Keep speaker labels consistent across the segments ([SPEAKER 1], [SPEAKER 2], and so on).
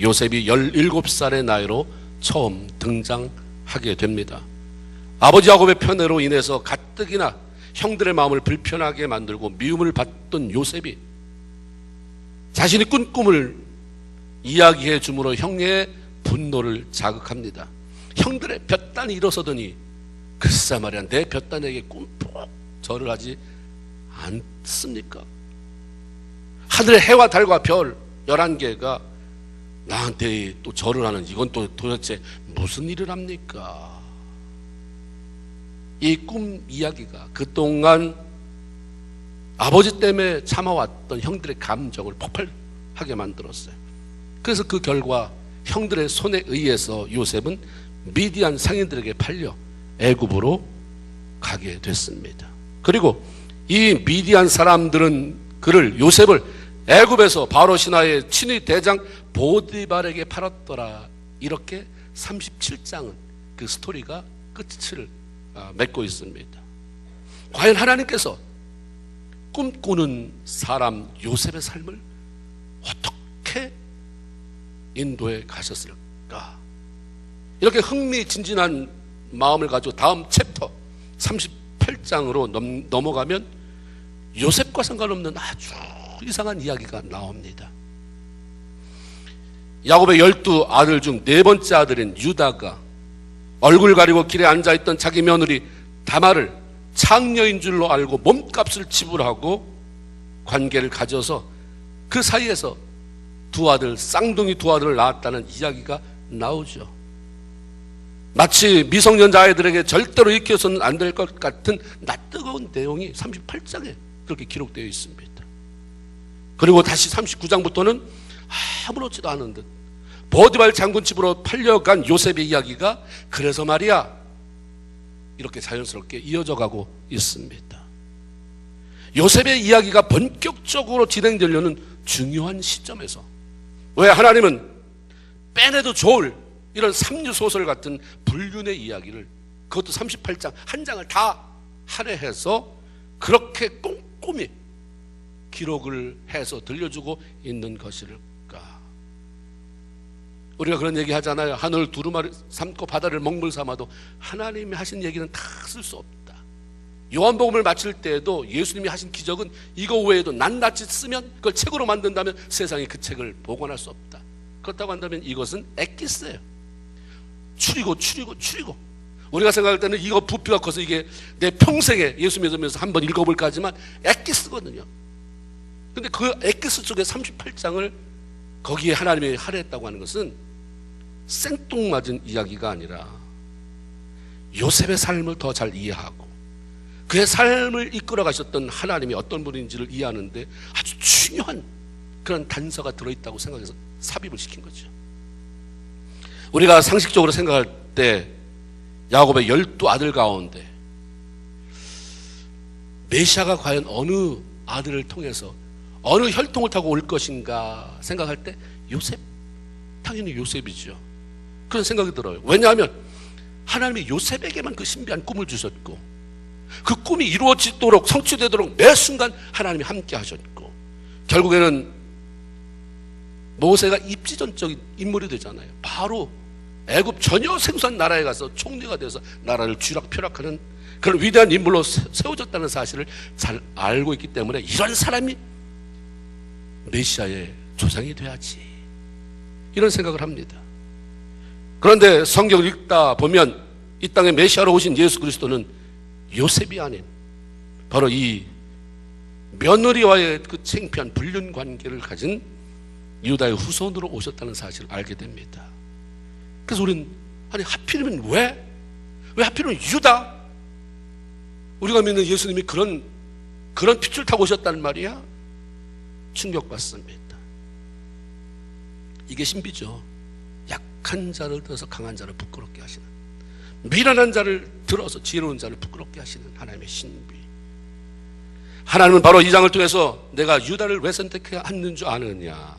[SPEAKER 1] 요셉이 17살의 나이로 처음 등장하게 됩니다. 아버지 야곱의 편애로 인해서 가뜩이나 형들의 마음을 불편하게 만들고 미움을 받던 요셉이 자신이 꾼 꿈을 이야기해 줌으로 형의 분노를 자극합니다. 형들의 볕단이 일어서더니 글쎄 말이야, 내 볕단에게 꿈푹 절을 하지 않습니까? 하늘의 해와 달과 별 11개가 나한테 또 절을 하는, 이건 또 도대체 무슨 일을 합니까? 이 꿈 이야기가 그동안 아버지 때문에 참아왔던 형들의 감정을 폭발하게 만들었어요. 그래서 그 결과 형들의 손에 의해서 요셉은 미디안 상인들에게 팔려 애굽으로 가게 됐습니다. 그리고 이 미디안 사람들은 요셉을 애굽에서 바로 신하의 친위 대장 보디발에게 팔았더라. 이렇게 37장은 그 스토리가 끝을 맺고 있습니다. 과연 하나님께서 꿈꾸는 사람 요셉의 삶을 어떻게 인도해 가셨을까? 이렇게 흥미진진한 마음을 가지고 다음 챕터 38장으로 넘어가면 요셉과 상관없는 아주 이상한 이야기가 나옵니다. 야곱의 12아들 중 4번째 아들인 유다가 얼굴 가리고 길에 앉아있던 자기 며느리 다말을 창녀인 줄로 알고 몸값을 지불하고 관계를 가져서 그 사이에서 쌍둥이 두 아들을 낳았다는 이야기가 나오죠. 마치 미성년자 아이들에게 절대로 익혀서는 안 될 것 같은 낯뜨거운 내용이 38장에 그렇게 기록되어 있습니다. 그리고 다시 39장부터는 아무렇지도 않은 듯 보디발 장군 집으로 팔려간 요셉의 이야기가 그래서 말이야 이렇게 자연스럽게 이어져 가고 있습니다. 요셉의 이야기가 본격적으로 진행되려는 중요한 시점에서 왜 하나님은 빼내도 좋을 이런 삼류소설 같은 불륜의 이야기를, 그것도 38장 한 장을 다 할애해서 그렇게 꼼꼼히 기록을 해서 들려주고 있는 것일까? 우리가 그런 얘기 하잖아요. 하늘 두루마리 삼고 바다를 먹물 삼아도 하나님이 하신 얘기는 다 쓸 수 없다. 요한복음을 마칠 때에도 예수님이 하신 기적은 이거 외에도 낱낱이 쓰면, 그걸 책으로 만든다면 세상에 그 책을 복원할 수 없다. 그렇다고 한다면 이것은 엑기스예요. 추리고 우리가 생각할 때는 이거 부피가 커서 이게 내 평생에 예수 믿으면서 한번 읽어볼까 하지만 엑기스거든요. 근데 그 엑기스 쪽에 38장을 거기에 하나님이 할애했다고 하는 것은 생뚱맞은 이야기가 아니라 요셉의 삶을 더 잘 이해하고 그의 삶을 이끌어 가셨던 하나님이 어떤 분인지를 이해하는데 아주 중요한 그런 단서가 들어있다고 생각해서 삽입을 시킨 거죠. 우리가 상식적으로 생각할 때 야곱의 12아들 가운데 메시아가 과연 어느 아들을 통해서 어느 혈통을 타고 올 것인가 생각할 때 요셉, 당연히 요셉이죠. 그런 생각이 들어요. 왜냐하면 하나님이 요셉에게만 그 신비한 꿈을 주셨고 그 꿈이 이루어지도록 성취되도록 매 순간 하나님이 함께 하셨고 결국에는 모세가 입지전적인 인물이 되잖아요. 바로 애굽 전혀 생소한 나라에 가서 총리가 돼서 나라를 쥐락펴락하는 그런 위대한 인물로 세워졌다는 사실을 잘 알고 있기 때문에 이런 사람이 메시아의 조상이 돼야지, 이런 생각을 합니다. 그런데 성경을 읽다 보면 이 땅에 메시아로 오신 예수 그리스도는 요셉이 아닌 바로 이 며느리와의 그 창피한 불륜 관계를 가진 유다의 후손으로 오셨다는 사실을 알게 됩니다. 그래서 우리는 아니 하필이면 왜 하필이면 유다? 우리가 믿는 예수님이 그런 핏줄 타고 오셨다는 말이야? 충격받습니다. 이게 신비죠. 약한 자를 들어서 강한 자를 부끄럽게 하시는, 미련한 자를 들어서 지혜로운 자를 부끄럽게 하시는 하나님의 신비. 하나님은 바로 이 장을 통해서 내가 유다를 왜 선택했는 줄 아느냐,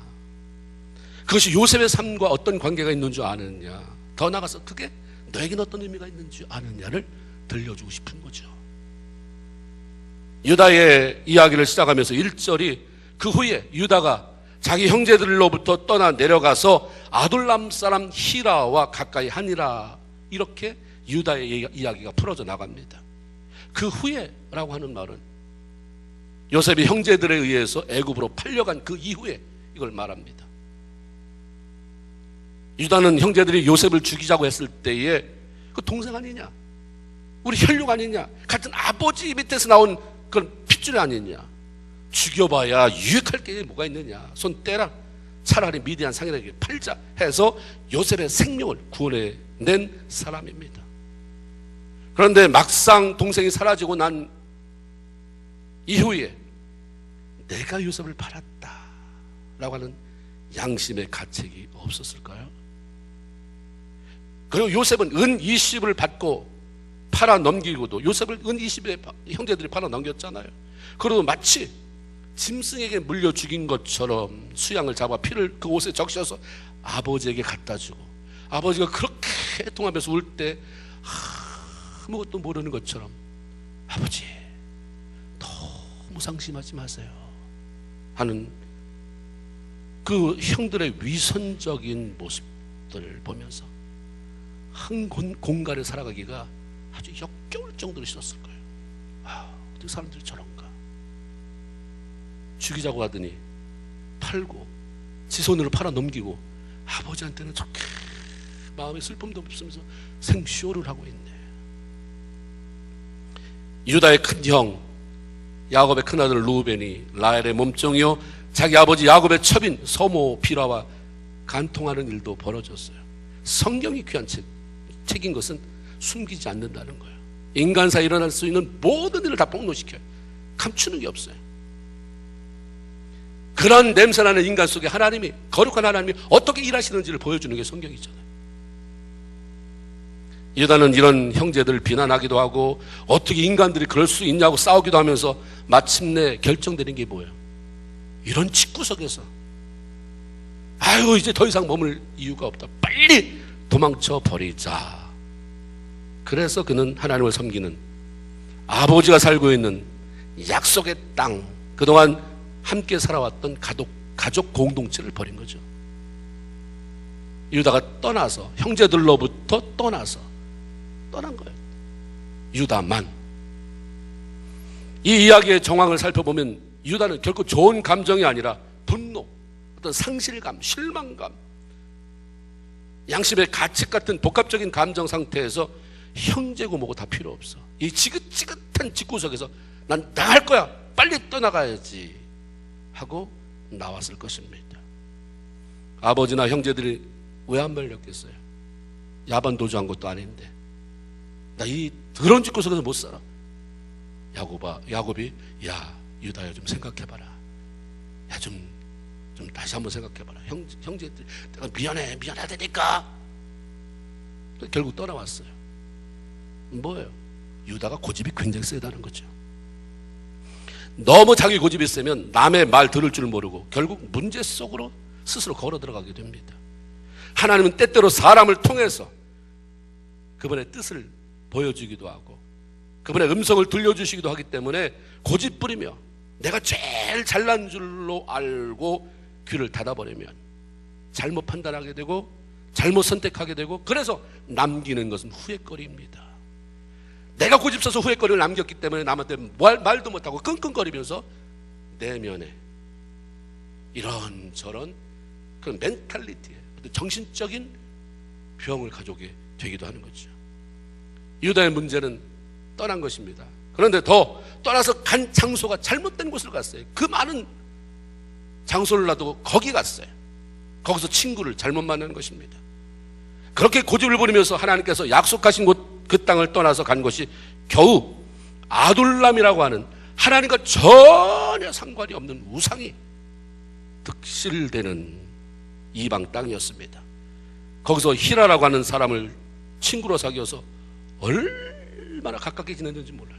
[SPEAKER 1] 그것이 요셉의 삶과 어떤 관계가 있는 줄 아느냐, 더 나아가서 그게 너에게는 어떤 의미가 있는 줄 아느냐를 들려주고 싶은 거죠. 유다의 이야기를 시작하면서 1절이 그 후에 유다가 자기 형제들로부터 떠나 내려가서 아둘람 사람 히라와 가까이 하니라. 이렇게 유다의 이야기가 풀어져 나갑니다. 그 후에라고 하는 말은 요셉이 형제들에 의해서 애굽으로 팔려간 그 이후에 이걸 말합니다. 유다는 형제들이 요셉을 죽이자고 했을 때에 그 동생 아니냐, 우리 혈육 아니냐, 같은 아버지 밑에서 나온 그런 핏줄 아니냐, 죽여봐야 유익할 게 뭐가 있느냐, 손 떼라, 차라리 미디안 상인에게 팔자 해서 요셉의 생명을 구원해낸 사람입니다. 그런데 막상 동생이 사라지고 난 이후에 내가 요셉을 팔았다 라고 하는 양심의 가책이 없었을까요? 그리고 요셉은 은 20을 받고 팔아 넘기고도, 요셉을 은 20에 형제들이 팔아 넘겼잖아요. 그래도 마치 짐승에게 물려 죽인 것처럼 수양을 잡아 피를 그 옷에 적셔서 아버지에게 갖다 주고, 아버지가 그렇게 통하면서 울 때 아무것도 모르는 것처럼 아버지 너무 상심하지 마세요 하는 그 형들의 위선적인 모습들을 보면서 한 공간에 살아가기가 아주 역겨울 정도로 싫었을 거예요. 어떻게 사람들이 저런가. 죽이자고 하더니 팔고 지 손으로 팔아 넘기고 아버지한테는 저렇게 마음에 슬픔도 없으면서 생쇼를 하고 있네. 유다의 큰형 야곱의 큰아들 루벤이 라헬의 몸종이요 자기 아버지 야곱의 첩인 서모 비라와 간통하는 일도 벌어졌어요. 성경이 귀한 책인 것은 숨기지 않는다는 거예요. 인간사에 일어날 수 있는 모든 일을 다 폭로시켜요. 감추는 게 없어요. 그런 냄새나는 인간 속에 하나님이, 거룩한 하나님이 어떻게 일하시는지를 보여주는 게 성경이잖아요. 유다는 이런 형제들을 비난하기도 하고 어떻게 인간들이 그럴 수 있냐고 싸우기도 하면서 마침내 결정되는 게 뭐예요? 이런 집구석에서 아유 이제 더 이상 머물 이유가 없다, 빨리 도망쳐 버리자. 그래서 그는 하나님을 섬기는 아버지가 살고 있는 약속의 땅, 그동안 함께 살아왔던 가족 공동체를 버린 거죠. 유다가 떠나서, 형제들로부터 떠난 거예요. 유다만. 이 이야기의 정황을 살펴보면 유다는 결코 좋은 감정이 아니라 분노, 어떤 상실감, 실망감, 양심의 가책 같은 복합적인 감정 상태에서 형제고 뭐고 다 필요 없어, 이 지긋지긋한 집구석에서 난 나갈 거야, 빨리 떠나가야지 하고 나왔을 것입니다. 아버지나 형제들이 왜 안 말렸겠어요? 야반 도주한 것도 아닌데 나 이 더러운 집구석에서 못 살아. 야곱이 야 유다야 좀 생각해봐라, 야 좀 다시 한번 생각해봐라, 형제들 내가 미안하다니까. 결국 떠나왔어요. 뭐예요? 유다가 고집이 굉장히 세다는 거죠. 너무 자기 고집이 세면 남의 말 들을 줄 모르고 결국 문제 속으로 스스로 걸어 들어가게 됩니다. 하나님은 때때로 사람을 통해서 그분의 뜻을 보여주기도 하고 그분의 음성을 들려주시기도 하기 때문에 고집 부리며 내가 제일 잘난 줄로 알고 귀를 닫아버리면 잘못 판단하게 되고 잘못 선택하게 되고, 그래서 남기는 것은 후회거리입니다. 내가 고집 써서 후회거리를 남겼기 때문에 남한테 말도 못하고 끙끙거리면서 내면에 이런저런 그런 멘탈리티에 정신적인 병을 가져오게 되기도 하는 거죠. 유다의 문제는 떠난 것입니다. 그런데 더 떠나서 간 장소가 잘못된 곳을 갔어요. 그 많은 장소를 놔두고 거기 갔어요. 거기서 친구를 잘못 만나는 것입니다. 그렇게 고집을 부리면서 하나님께서 약속하신 곳, 그 땅을 떠나서 간 것이 겨우 아둘람이라고 하는 하나님과 전혀 상관이 없는 우상이 득실되는 이방 땅이었습니다. 거기서 히라라고 하는 사람을 친구로 사귀어서 얼마나 가깝게 지냈는지 몰라요.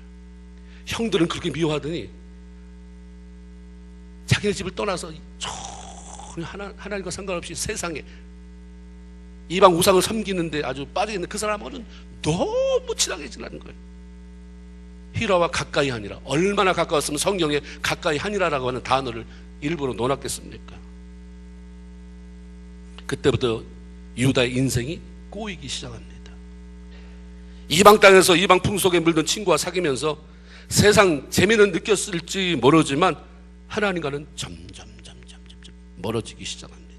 [SPEAKER 1] 형들은 그렇게 미워하더니 자기네 집을 떠나서 전혀 하나님과 상관없이 세상에 이방 우상을 섬기는데 아주 빠져있는 그 사람하고는 너무 친하게 지내는 거예요. 히라와 가까이 하니라, 얼마나 가까웠으면 성경에 가까이 하니라라고 하는 단어를 일부러 넣어놨겠습니까? 그때부터 유다의 인생이 꼬이기 시작합니다. 이방 땅에서 이방 풍속에 물든 친구와 사귀면서 세상 재미는 느꼈을지 모르지만 하나님과는 점점 멀어지기 시작합니다.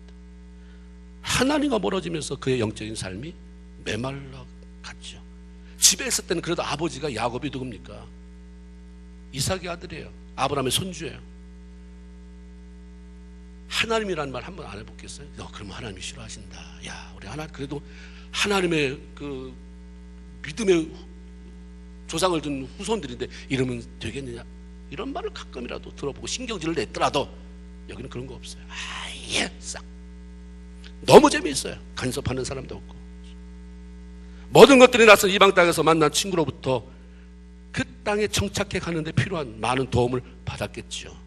[SPEAKER 1] 하나님과 멀어지면서 그의 영적인 삶이 메말라 갔죠. 집에 있을 때는 그래도 아버지가 야곱이 누굽니까? 이삭의 아들이에요. 아브라함의 손주예요. 하나님이라는 말 한번 안 해보겠어요? 그러면 하나님이 싫어하신다. 야, 우리 하나 그래도 하나님의 그 믿음의 조상을 둔 후손들인데 이러면 되겠느냐? 이런 말을 가끔이라도 들어보고 신경질을 냈더라도 여기는 그런 거 없어요. 아예 싹. 너무 재미있어요. 간섭하는 사람도 없고. 모든 것들이 낯선 이방 땅에서 만난 친구로부터 그 땅에 정착해 가는데 필요한 많은 도움을 받았겠죠.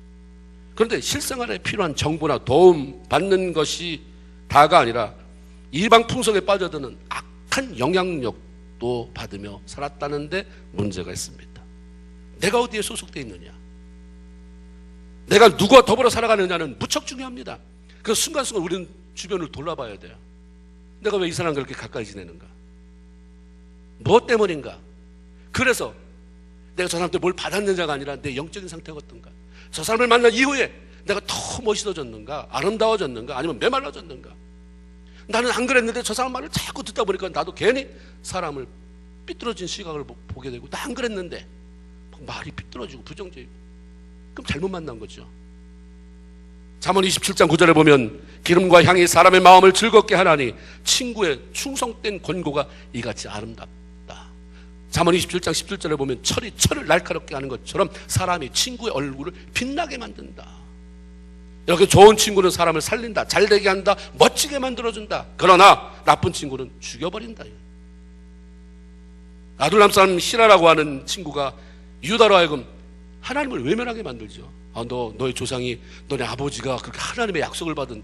[SPEAKER 1] 그런데 실생활에 필요한 정보나 도움 받는 것이 다가 아니라 이방 풍속에 빠져드는 악한 영향력도 받으며 살았다는데 문제가 있습니다. 내가 어디에 소속되어 있느냐, 내가 누구와 더불어 살아가느냐는 무척 중요합니다. 그래서 순간순간 우리는 주변을 돌아봐야 돼요. 내가 왜 이 사람과 그렇게 가까이 지내는가? 무엇 때문인가? 그래서 내가 저 사람한테 뭘 받았느냐가 아니라 내 영적인 상태가 어떤가? 저 사람을 만난 이후에 내가 더 멋있어졌는가? 아름다워졌는가? 아니면 메말라졌는가? 나는 안 그랬는데 저 사람 말을 자꾸 듣다 보니까 나도 괜히 사람을 삐뚤어진 시각을 보게 되고, 나 안 그랬는데 말이 삐뚤어지고 부정적이고, 그럼 잘못 만난 거죠. 잠언 27장 9절에 보면 기름과 향이 사람의 마음을 즐겁게 하나니 친구의 충성된 권고가 이같이 아름답다. 잠언 27장 17절에 보면 철이 철을 날카롭게 하는 것처럼 사람이 친구의 얼굴을 빛나게 만든다. 이렇게 좋은 친구는 사람을 살린다, 잘되게 한다, 멋지게 만들어준다. 그러나 나쁜 친구는 죽여버린다. 아둘람 사람 시라라고 하는 친구가 유다로 하여금 하나님을 외면하게 만들죠. 너의 조상이, 너네 아버지가 그렇게 하나님의 약속을 받은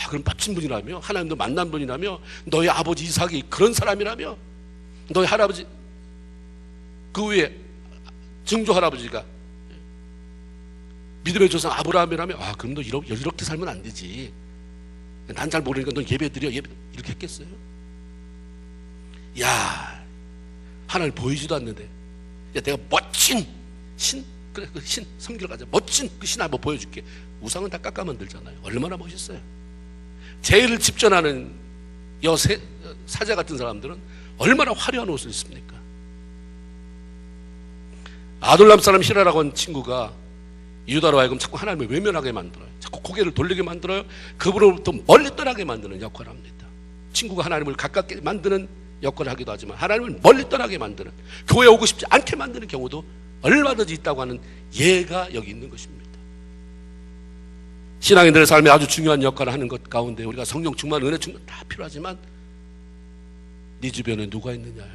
[SPEAKER 1] 그런 값진 분이라며, 하나님도 만난 분이라며, 너의 아버지 이삭이 그런 사람이라며, 너의 할아버지 그 위에 증조 할아버지가 믿음의 조상 아브라함이라며, 그럼 너 이렇게 살면 안 되지, 난 잘 모르니까 너 예배 드려, 예배, 이렇게 했겠어요? 야, 하나님 보이지도 않는데, 야, 내가 멋진 신, 그래, 그 신 섬기러 가자, 멋진 그 신 한번 보여줄게. 우상은 다 깎아 만들잖아요. 얼마나 멋있어요. 제일 집전하는 사제 같은 사람들은 얼마나 화려한 옷을 입습니까? 아둘람 사람 히라라고 하는 친구가 유다로 하여금 자꾸 하나님을 외면하게 만들어요. 자꾸 고개를 돌리게 만들어요. 그분으로부터 멀리 떠나게 만드는 역할을 합니다. 친구가 하나님을 가깝게 만드는 역할을 하기도 하지만 하나님을 멀리 떠나게 만드는, 교회 오고 싶지 않게 만드는 경우도 얼마든지 있다고 하는 예가 여기 있는 것입니다. 신앙인들의 삶에 아주 중요한 역할을 하는 것 가운데 우리가 성령 충만, 은혜 충만 다 필요하지만 네 주변에 누가 있느냐요?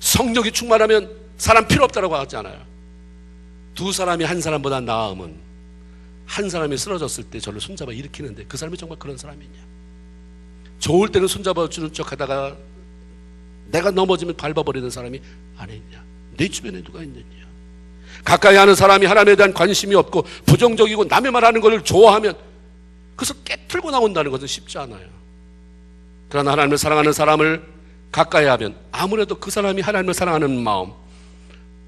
[SPEAKER 1] 성령이 충만하면 사람 필요 없다고 하지 않아요. 두 사람이 한 사람보다 나음은 한 사람이 쓰러졌을 때 저를 손잡아 일으키는데 그 사람이 정말 그런 사람이냐? 좋을 때는 손잡아 주는 척 하다가 내가 넘어지면 밟아버리는 사람이 아니냐? 내 주변에 누가 있느냐? 가까이 하는 사람이 하나님에 대한 관심이 없고 부정적이고 남의 말하는 것을 좋아하면 그래서 깨틀고 나온다는 것은 쉽지 않아요. 그러나 하나님을 사랑하는 사람을 가까이 하면 아무래도 그 사람이 하나님을 사랑하는 마음,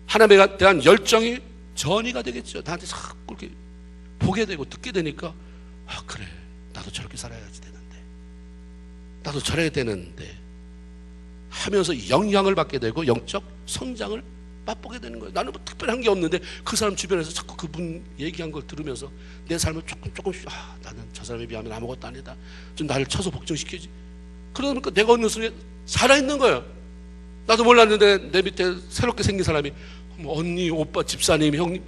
[SPEAKER 1] 하나님에 대한 열정이 전이가 되겠죠. 나한테 자꾸 이렇게 보게 되고 듣게 되니까 그래, 나도 저렇게 살아야지 되는데, 나도 저래야 되는데 하면서 영향을 받게 되고 영적 성장을 맛보게 되는 거예요. 나는 뭐 특별한 게 없는데 그 사람 주변에서 자꾸 그분 얘기한 걸 들으면서 내 삶을 조금씩 나는 저 사람에 비하면 아무것도 아니다, 좀 나를 쳐서 복종시키지. 그러다 보니까 내가 어느 순간에 살아있는 거예요. 나도 몰랐는데 내 밑에 새롭게 생긴 사람이 언니, 오빠, 집사님, 형님,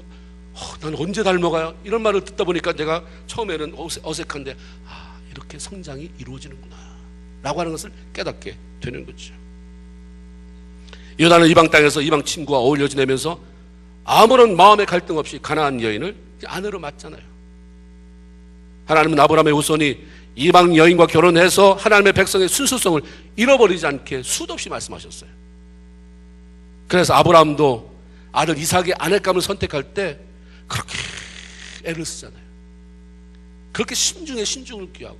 [SPEAKER 1] 나는 언제 닮아가요? 이런 말을 듣다 보니까 내가 처음에는 어색한데 이렇게 성장이 이루어지는구나 라고 하는 것을 깨닫게 되는 거죠. 유다는 이방 땅에서 이방 친구와 어울려 지내면서 아무런 마음의 갈등 없이 가나안 여인을 아내로 맞잖아요. 하나님은 아브라함의 후손이 이방 여인과 결혼해서 하나님의 백성의 순수성을 잃어버리지 않게 수도 없이 말씀하셨어요. 그래서 아브라함도 아들 이삭의 아내감을 선택할 때 그렇게 애를 쓰잖아요. 그렇게 신중에 신중을 기하고,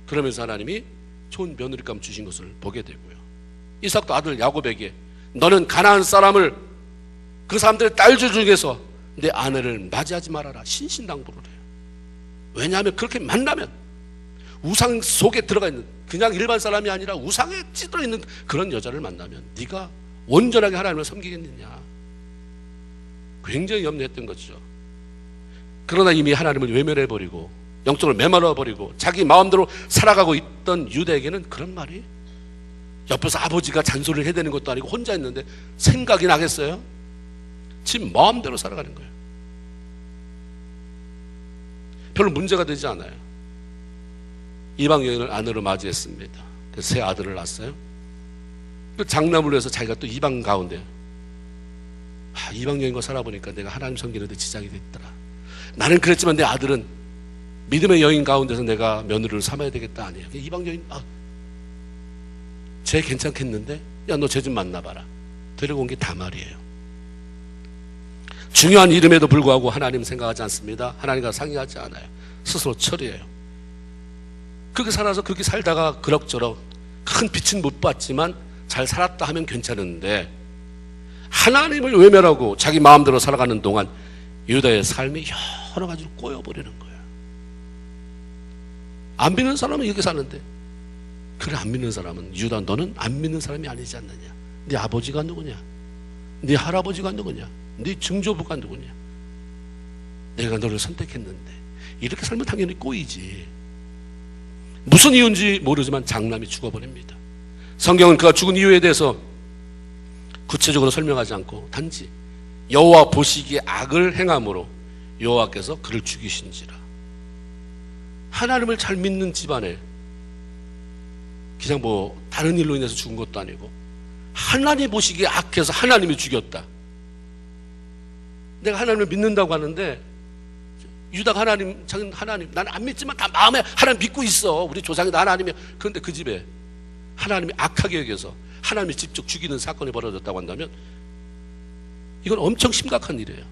[SPEAKER 1] 그러면서 하나님이 좋은 며느리감 주신 것을 보게 되고요. 이삭도 아들 야곱에게 너는 가나안 사람을, 그 사람들의 딸들 중에서 내 아내를 맞이하지 말아라 신신당부를 해요. 왜냐하면 그렇게 만나면 우상 속에 들어가 있는, 그냥 일반 사람이 아니라 우상에 찌들어 있는 그런 여자를 만나면 네가 온전하게 하나님을 섬기겠느냐, 굉장히 염려했던 거죠. 그러나 이미 하나님을 외면해버리고 영적으로 메말라버리고 자기 마음대로 살아가고 있던 유다에게는 그런 말이, 옆에서 아버지가 잔소리를 해야 되는 것도 아니고 혼자 있는데 생각이 나겠어요? 지 마음대로 살아가는 거예요. 별로 문제가 되지 않아요. 이방 여인을 아내로 맞이했습니다. 그래서 새 아들을 낳았어요. 그 장남을 위해서 자기가 또 이방 가운데, 이방 여인과 살아보니까 내가 하나님 섬기는데 지장이 됐더라. 나는 그랬지만 내 아들은 믿음의 여인 가운데서 내가 며느리를 삼아야 되겠다. 아니에요. 이방 여인, 쟤 괜찮겠는데? 야, 너 쟤 좀 만나봐라. 데리고 온 게 다말이에요. 중요한 이름에도 불구하고 하나님 생각하지 않습니다. 하나님과 상의하지 않아요. 스스로 처리해요. 그렇게 살아서 그렇게 살다가 그럭저럭 큰 빛은 못 봤지만 잘 살았다 하면 괜찮은데, 하나님을 외면하고 자기 마음대로 살아가는 동안 유다의 삶이 여러 가지로 꼬여버리는 거예요. 안 믿는 사람은 이렇게 사는데, 그래, 안 믿는 사람은, 유다 너는 안 믿는 사람이 아니지 않느냐, 네 아버지가 누구냐, 네 할아버지가 누구냐, 네 증조부가 누구냐, 내가 너를 선택했는데. 이렇게 살면 당연히 꼬이지. 무슨 이유인지 모르지만 장남이 죽어버립니다. 성경은 그가 죽은 이유에 대해서 구체적으로 설명하지 않고 단지 여호와 보시기에 악을 행함으로 여호와께서 그를 죽이신지라. 하나님을 잘 믿는 집안에 그냥 다른 일로 인해서 죽은 것도 아니고 하나님 보시기에 악해서 하나님이 죽였다. 내가 하나님을 믿는다고 하는데, 유다가 자기는 하나님, 나는 안 믿지만 다 마음에 하나님 믿고 있어, 우리 조상이 다 하나님이야. 그런데 그 집에 하나님이 악하게 여겨서 하나님이 직접 죽이는 사건이 벌어졌다고 한다면 이건 엄청 심각한 일이에요.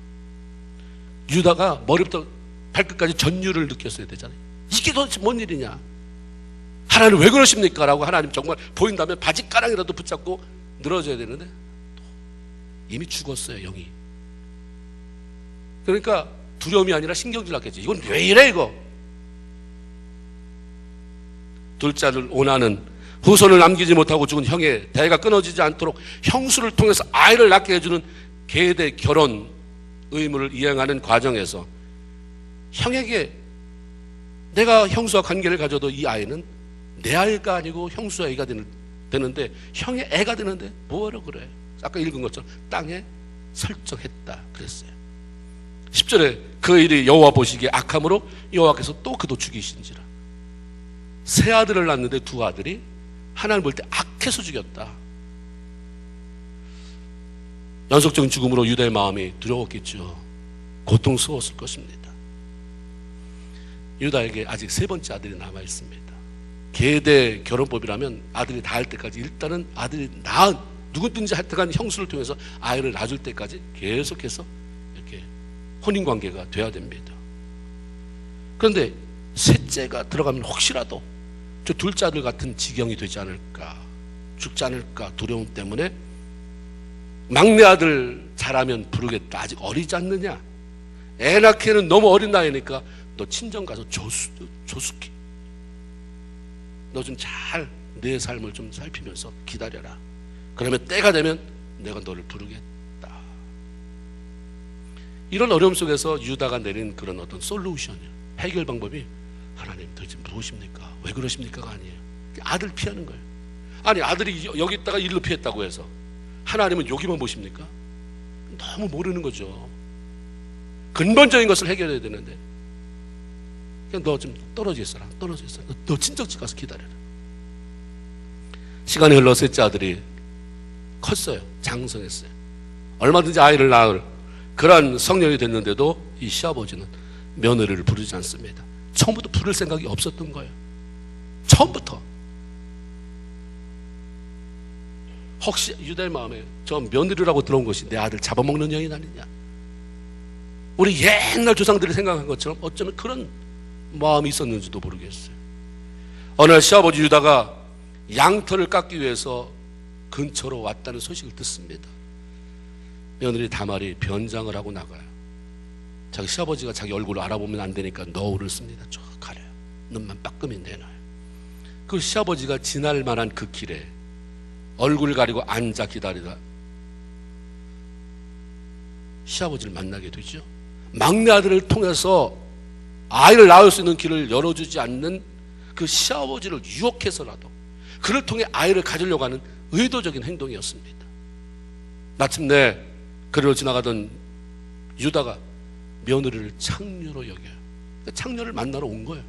[SPEAKER 1] 유다가 머리부터 발끝까지 전율을 느꼈어야 되잖아요. 이게 도대체 뭔 일이냐, 하나님 왜 그러십니까? 라고 하나님 정말 보인다면 바지가랑이라도 붙잡고 늘어져야 되는데 이미 죽었어요, 영이. 그러니까 두려움이 아니라 신경질 났겠지. 이건 왜 이래 이거. 둘째 아들 오나는 후손을 남기지 못하고 죽은 형의 대가 끊어지지 않도록 형수를 통해서 아이를 낳게 해주는 계대 결혼 의무를 이행하는 과정에서 형에게, 내가 형수와 관계를 가져도 이 아이는 내 아이가 아니고 형수 아이가 되는데, 형의 애가 되는데 뭐하러 그래. 아까 읽은 것처럼 땅에 설정했다 그랬어요. 10절에 그 일이 여호와 보시기에 악함으로 여호와께서 또 그도 죽이신지라. 세 아들을 낳는데 두 아들이 하나님 볼 때 악해서 죽였다. 연속적인 죽음으로 유다의 마음이 두려웠겠죠. 고통스러웠을 것입니다. 유다에게 아직 세 번째 아들이 남아 있습니다. 계대 결혼법이라면 아들이 낳을 때까지, 일단은 아들이 누구든지 하여튼간 형수를 통해서 아이를 낳을 때까지 계속해서 이렇게 혼인관계가 돼야 됩니다. 그런데 셋째가 들어가면 혹시라도 저 둘째 아들 같은 지경이 되지 않을까, 죽지 않을까 두려움 때문에 막내 아들 잘하면 부르겠다. 아직 어리지 않느냐, 애 낳기에는 너무 어린 나이니까 너 친정 가서 조숙해, 너 좀 잘 내 삶을 좀 살피면서 기다려라. 그러면 때가 되면 내가 너를 부르겠다. 이런 어려움 속에서 유다가 내린 그런 어떤 솔루션, 해결 방법이, 하나님 도대체 무엇입니까? 왜 그러십니까가 아니에요. 아들 피하는 거예요. 아니, 아들이 여기 있다가 일로 피했다고 해서 하나님은 여기만 보십니까? 너무 모르는 거죠. 근본적인 것을 해결해야 되는데, 그냥 너 좀 떨어져 있어라. 너 친정집 가서 기다려라. 시간이 흘러 셋째 아들이 컸어요. 장성했어요. 얼마든지 아이를 낳을 그러한 성령이 됐는데도 이 시아버지는 며느리를 부르지 않습니다. 처음부터 부를 생각이 없었던 거예요. 처음부터. 혹시 유다의 마음에 저 며느리라고 들어온 것이 내 아들 잡아먹는 영이 아니냐, 우리 옛날 조상들이 생각한 것처럼 어쩌면 그런 마음이 있었는지도 모르겠어요. 어느 날 시아버지 유다가 양털을 깎기 위해서 근처로 왔다는 소식을 듣습니다. 며느리 다말이 변장을 하고 나가요. 자기 시아버지가 자기 얼굴을 알아보면 안 되니까 너울을 씁니다. 쭉 가려요. 눈만 빠끔히 내놔요. 그 시아버지가 지날 만한 그 길에 얼굴 가리고 앉아 기다리다 시아버지를 만나게 되죠. 막내 아들을 통해서 아이를 낳을 수 있는 길을 열어주지 않는 그 시아버지를 유혹해서라도 그를 통해 아이를 가지려고 하는 의도적인 행동이었습니다. 마침내 그를 지나가던 유다가 며느리를 창녀로 여겨요. 창녀를 만나러 온 거예요.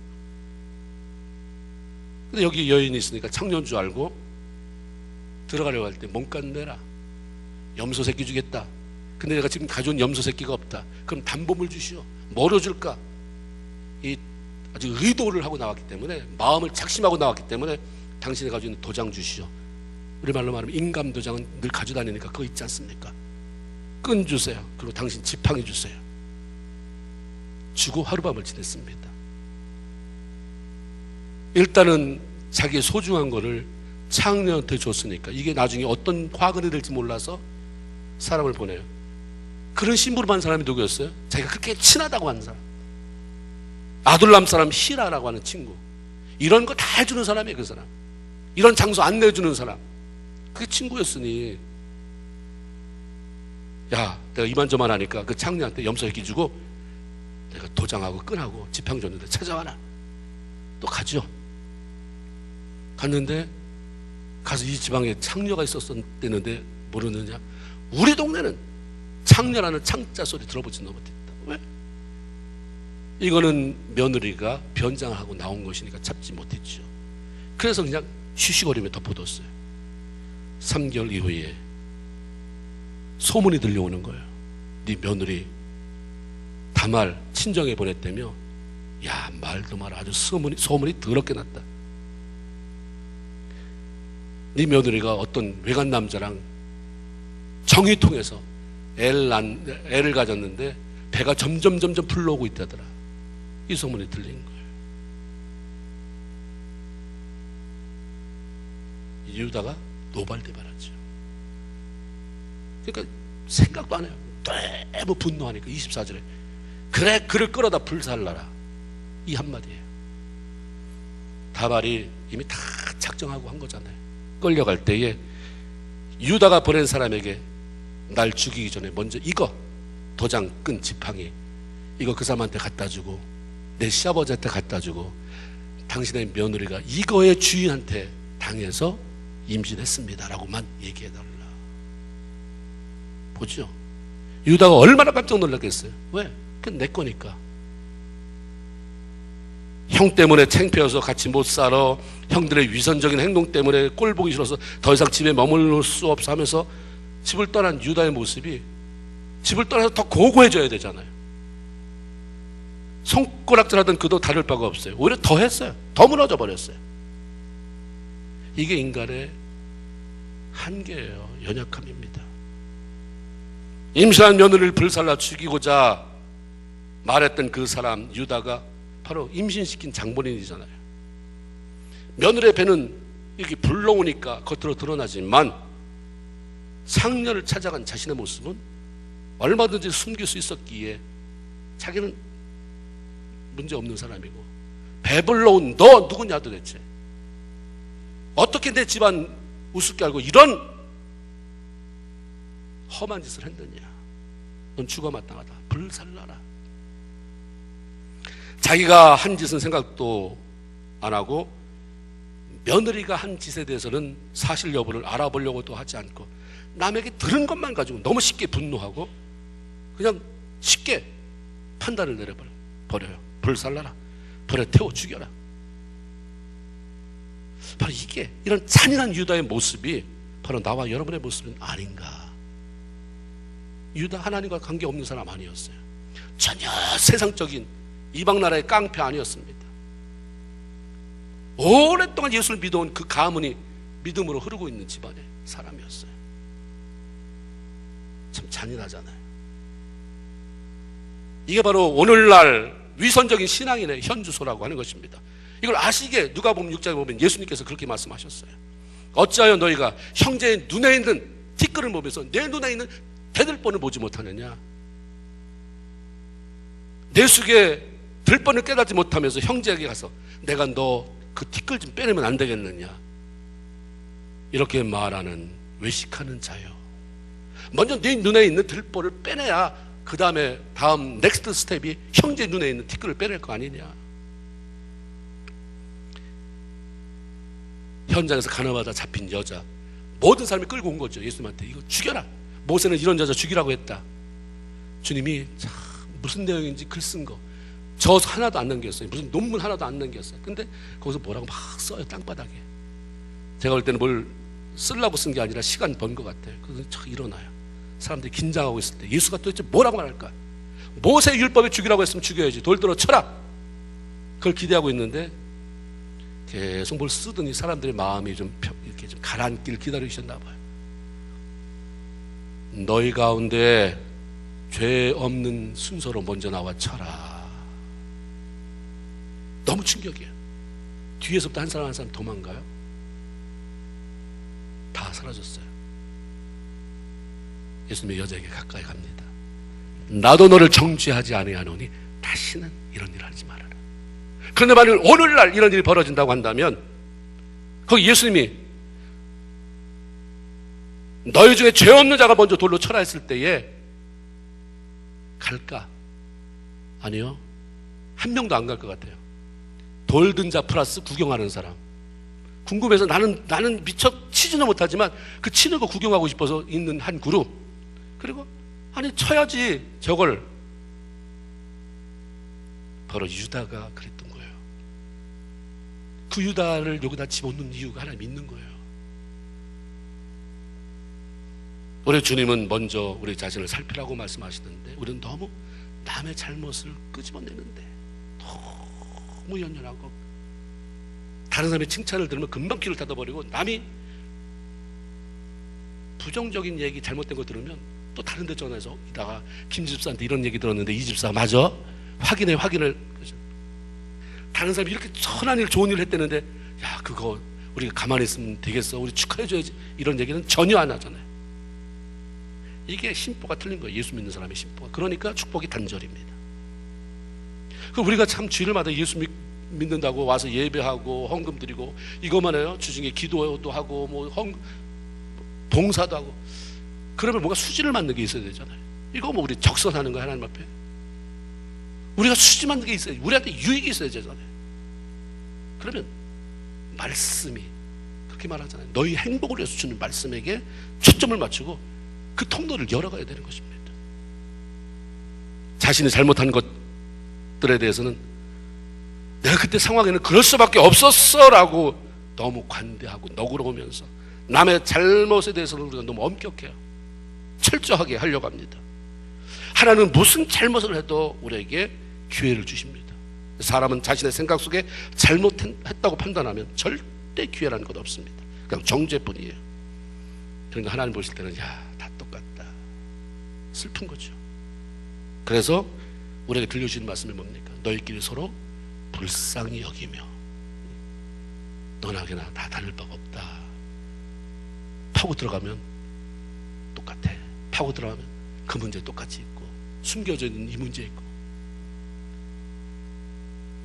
[SPEAKER 1] 근데 여기 여인이 있으니까 창녀인 줄 알고 들어가려고 할 때 몸값 내라. 염소 새끼 주겠다. 근데 내가 지금 가져온 염소 새끼가 없다. 그럼 담보물 주시오. 뭐로 줄까? 이 아주 의도를 하고 나왔기 때문에, 마음을 작심하고 나왔기 때문에 당신이 가지고 있는 도장 주시오. 우리말로 말하면 인감 도장은 늘 가지고 다니니까 그거 있지 않습니까? 끈 주세요. 그리고 당신 지팡이 주세요. 주고 하룻밤을 지냈습니다. 일단은 자기의 소중한 거를 창녀한테 줬으니까 이게 나중에 어떤 화근이 될지 몰라서 사람을 보내요. 그런 심부름 한 사람이 누구였어요? 자기가 그렇게 친하다고 하는 사람, 아둘람 사람 히라라고 하는 친구. 이런 거 다 해주는 사람이에요. 그 사람, 이런 장소 안내해주는 사람, 그게 친구였으니, 야, 내가 이만저만 하니까 그 창녀한테 염소 새끼 주고 내가 도장하고 끈하고 지팡이 줬는데 찾아와라. 또 가죠. 갔는데 가서 이 지방에 창녀가 있었었는데 모르느냐? 우리 동네는 창녀라는 창자 소리 들어보지도 못했다. 왜? 이거는 며느리가 변장하고 나온 것이니까 잡지 못했죠. 그래서 그냥 쉬쉬거리며 덮어뒀어요. 3개월 이후에 소문이 들려오는 거예요. 네 며느리 다말 친정에 보냈다며. 야, 말도 마라. 아주 소문이 더럽게 났다. 네 며느리가 어떤 외간 남자랑 정이 통해서 애를 가졌는데 배가 점점 불러오고 있다더라. 이 소문이 들린 거예요. 유다가 노발대발하죠. 그러니까 생각도 안 해요. 너무 분노하니까 24절에 그래, 그를 끌어다 불살라라, 이 한마디예요. 다발이 이미 다 작정하고 한 거잖아요. 끌려갈 때에 유다가 보낸 사람에게 날 죽이기 전에 먼저 이거 도장 끈 지팡이 이거 그 사람한테 갖다 주고 내 시아버지한테 갖다 주고 당신의 며느리가 이거의 주인한테 당해서 임신했습니다 라고만 얘기해달라. 보죠? 유다가 얼마나 깜짝 놀랐겠어요. 왜? 그건 내 거니까. 형 때문에 창피해서 같이 못 살아, 형들의 위선적인 행동 때문에 꼴 보기 싫어서 더 이상 집에 머물 수 없어 하면서 집을 떠난 유다의 모습이, 집을 떠나서 더 고고해져야 되잖아요. 손가락질하던 그도 다를 바가 없어요. 오히려 더 했어요. 더 무너져 버렸어요. 이게 인간의 한계예요. 연약함입니다. 임신한 며느리를 불살라 죽이고자 말했던 그 사람 유다가 바로 임신시킨 장본인이잖아요. 며느리의 배는 이렇게 불러오니까 겉으로 드러나지만 창녀를 찾아간 자신의 모습은 얼마든지 숨길 수 있었기에 자기는 문제없는 사람이고, 배불러온 너 누구냐 도대체, 어떻게 내 집안 우습게 알고 이런 험한 짓을 했느냐, 넌 죽어 마땅하다, 불살라라. 자기가 한 짓은 생각도 안 하고 며느리가 한 짓에 대해서는 사실 여부를 알아보려고도 하지 않고 남에게 들은 것만 가지고 너무 쉽게 분노하고 그냥 쉽게 판단을 내려버려요. 불살라라, 불에 태워 죽여라. 바로 이게, 이런 잔인한 유다의 모습이 바로 나와 여러분의 모습은 아닌가. 유다 하나님과 관계없는 사람 아니었어요. 전혀 세상적인 이방 나라의 깡패 아니었습니다. 오랫동안 예수를 믿어온 그 가문이 믿음으로 흐르고 있는 집안의 사람이었어요. 참 잔인하잖아요. 이게 바로 오늘날 위선적인 신앙인의 현주소라고 하는 것입니다. 이걸 아시게 누가복음 6장에 보면 예수님께서 그렇게 말씀하셨어요. 어찌하여 너희가 형제의 눈에 있는 티끌을 보면서 내 눈에 있는 대들보를 보지 못하느냐. 내 속에 들뻔을 깨닫지 못하면서 형제에게 가서 내가 너 그 티끌 좀 빼내면 안 되겠느냐. 이렇게 말하는 외식하는 자요. 먼저 네 눈에 있는 들보를 빼내야 그 다음에 다음 넥스트 스텝이 형제 눈에 있는 티끌을 빼낼 거 아니냐. 현장에서 가늠하다 잡힌 여자, 모든 사람이 끌고 온 거죠. 예수님한테 이거 죽여라. 모세는 이런 여자 죽이라고 했다. 주님이 참 무슨 내용인지 글 쓴 거 저 하나도 안 남겼어요. 무슨 논문 하나도 안 남겼어요. 근데 거기서 뭐라고 막 써요. 땅바닥에. 제가 볼 때는 뭘 쓰려고 쓴 게 아니라 시간 번 것 같아요. 그래서 촥 일어나요. 사람들이 긴장하고 있을 때 예수가 도대체 뭐라고 말할까. 모세 율법에 죽이라고 했으면 죽여야지. 돌 들어 쳐라. 그걸 기대하고 있는데 계속 뭘 쓰더니 사람들의 마음이 좀 이렇게 좀 가라앉길 기다리셨나 봐요. 너희 가운데 죄 없는 순서로 먼저 나와 쳐라. 너무 충격이에요. 뒤에서부터 한 사람 한 사람 도망가요. 다 사라졌어요. 예수님의 여자에게 가까이 갑니다. 나도 너를 정죄하지 아니하노니 다시는 이런 일을 하지 말아라. 그런데 만약 오늘날 이런 일이 벌어진다고 한다면 거기 예수님이 너희 중에 죄 없는 자가 먼저 돌로 쳐라 했을 때에 갈까? 아니요. 한 명도 안 갈 것 같아요. 돌 든 자 플러스 구경하는 사람. 궁금해서 나는 미처 치지는 못하지만 그 치는 거 구경하고 싶어서 있는 한 그룹. 그리고 아니 쳐야지 저걸. 바로 유다가 그랬던 거예요. 그 유다를 여기다 집어넣는 이유가 하나님 있는 거예요. 우리 주님은 먼저 우리 자신을 살피라고 말씀하시는데 우리는 너무 남의 잘못을 끄집어내는데 너무 연연하고 다른 사람의 칭찬을 들으면 금방 귀를 닫아버리고 남이 부정적인 얘기 잘못된 거 들으면 또 다른 데 전화해서 이따가 김 집사한테 이런 얘기 들었는데 이 집사 맞아? 확인을 다른 사람이 이렇게 선한 일 좋은 일을 했다는데 야 그거 우리가 가만히 있으면 되겠어 우리 축하해줘야지 이런 얘기는 전혀 안 하잖아요. 이게 심보가 틀린 거예요. 예수 믿는 사람의 심보가. 그러니까 축복이 단절입니다. 우리가 참 주일마다 예수 믿는다고 와서 예배하고 헌금 드리고 이것만 해요. 주중에 기도도 하고 뭐 봉사도 하고 그러면 뭔가 수지를 만든 게 있어야 되잖아요. 이거 뭐 우리 적선하는 거야 하나님 앞에. 우리가 수지 만든 게 있어야 우리한테 유익이 있어야 되잖아요. 그러면 말씀이 그렇게 말하잖아요. 너희 행복을 위해서 주는 말씀에게 초점을 맞추고 그 통로를 열어가야 되는 것입니다. 자신이 잘못한 것들에 대해서는 내가 그때 상황에는 그럴 수밖에 없었어라고 너무 관대하고 너그러우면서 남의 잘못에 대해서는 우리가 너무 엄격해요. 철저하게 하려고 합니다. 하나님은 무슨 잘못을 해도 우리에게 기회를 주십니다. 사람은 자신의 생각 속에 잘못했다고 판단하면 절대 기회라는 것 없습니다. 그냥 정죄뿐이에요. 그러니까 하나님 보실 때는 야 다 똑같다. 슬픈 거죠. 그래서 우리에게 들려주신 말씀이 뭡니까? 너희끼리 서로 불쌍히 여기며 너나 걔나 다 다를 바가 없다. 파고 들어가면 똑같아. 파고 들어가면 그 문제 똑같이 있고 숨겨져 있는 이 문제 있고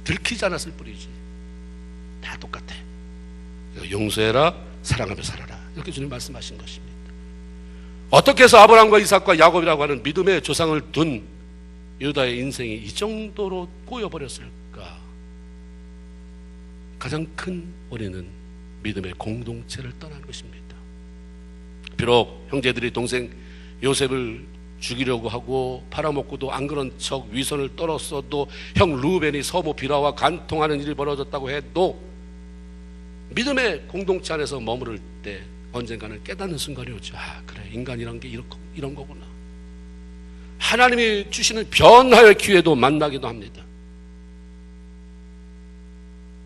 [SPEAKER 1] 들키지 않았을 뿐이지 다 똑같아. 용서해라 사랑하며 살아라 이렇게 주님 말씀하신 것입니다. 어떻게 해서 아브라함과 이삭과 야곱이라고 하는 믿음의 조상을 둔 유다의 인생이 이 정도로 꼬여버렸을까? 가장 큰 원인은 믿음의 공동체를 떠난 것입니다. 비록 형제들이 동생 요셉을 죽이려고 하고 팔아먹고도 안 그런 척 위선을 떨었어도 형 루벤이 서모 비라와 간통하는 일이 벌어졌다고 해도 믿음의 공동체 안에서 머무를 때 언젠가는 깨닫는 순간이 오죠. 아 그래 인간이란 게 이런 거구나. 하나님이 주시는 변화의 기회도 만나기도 합니다.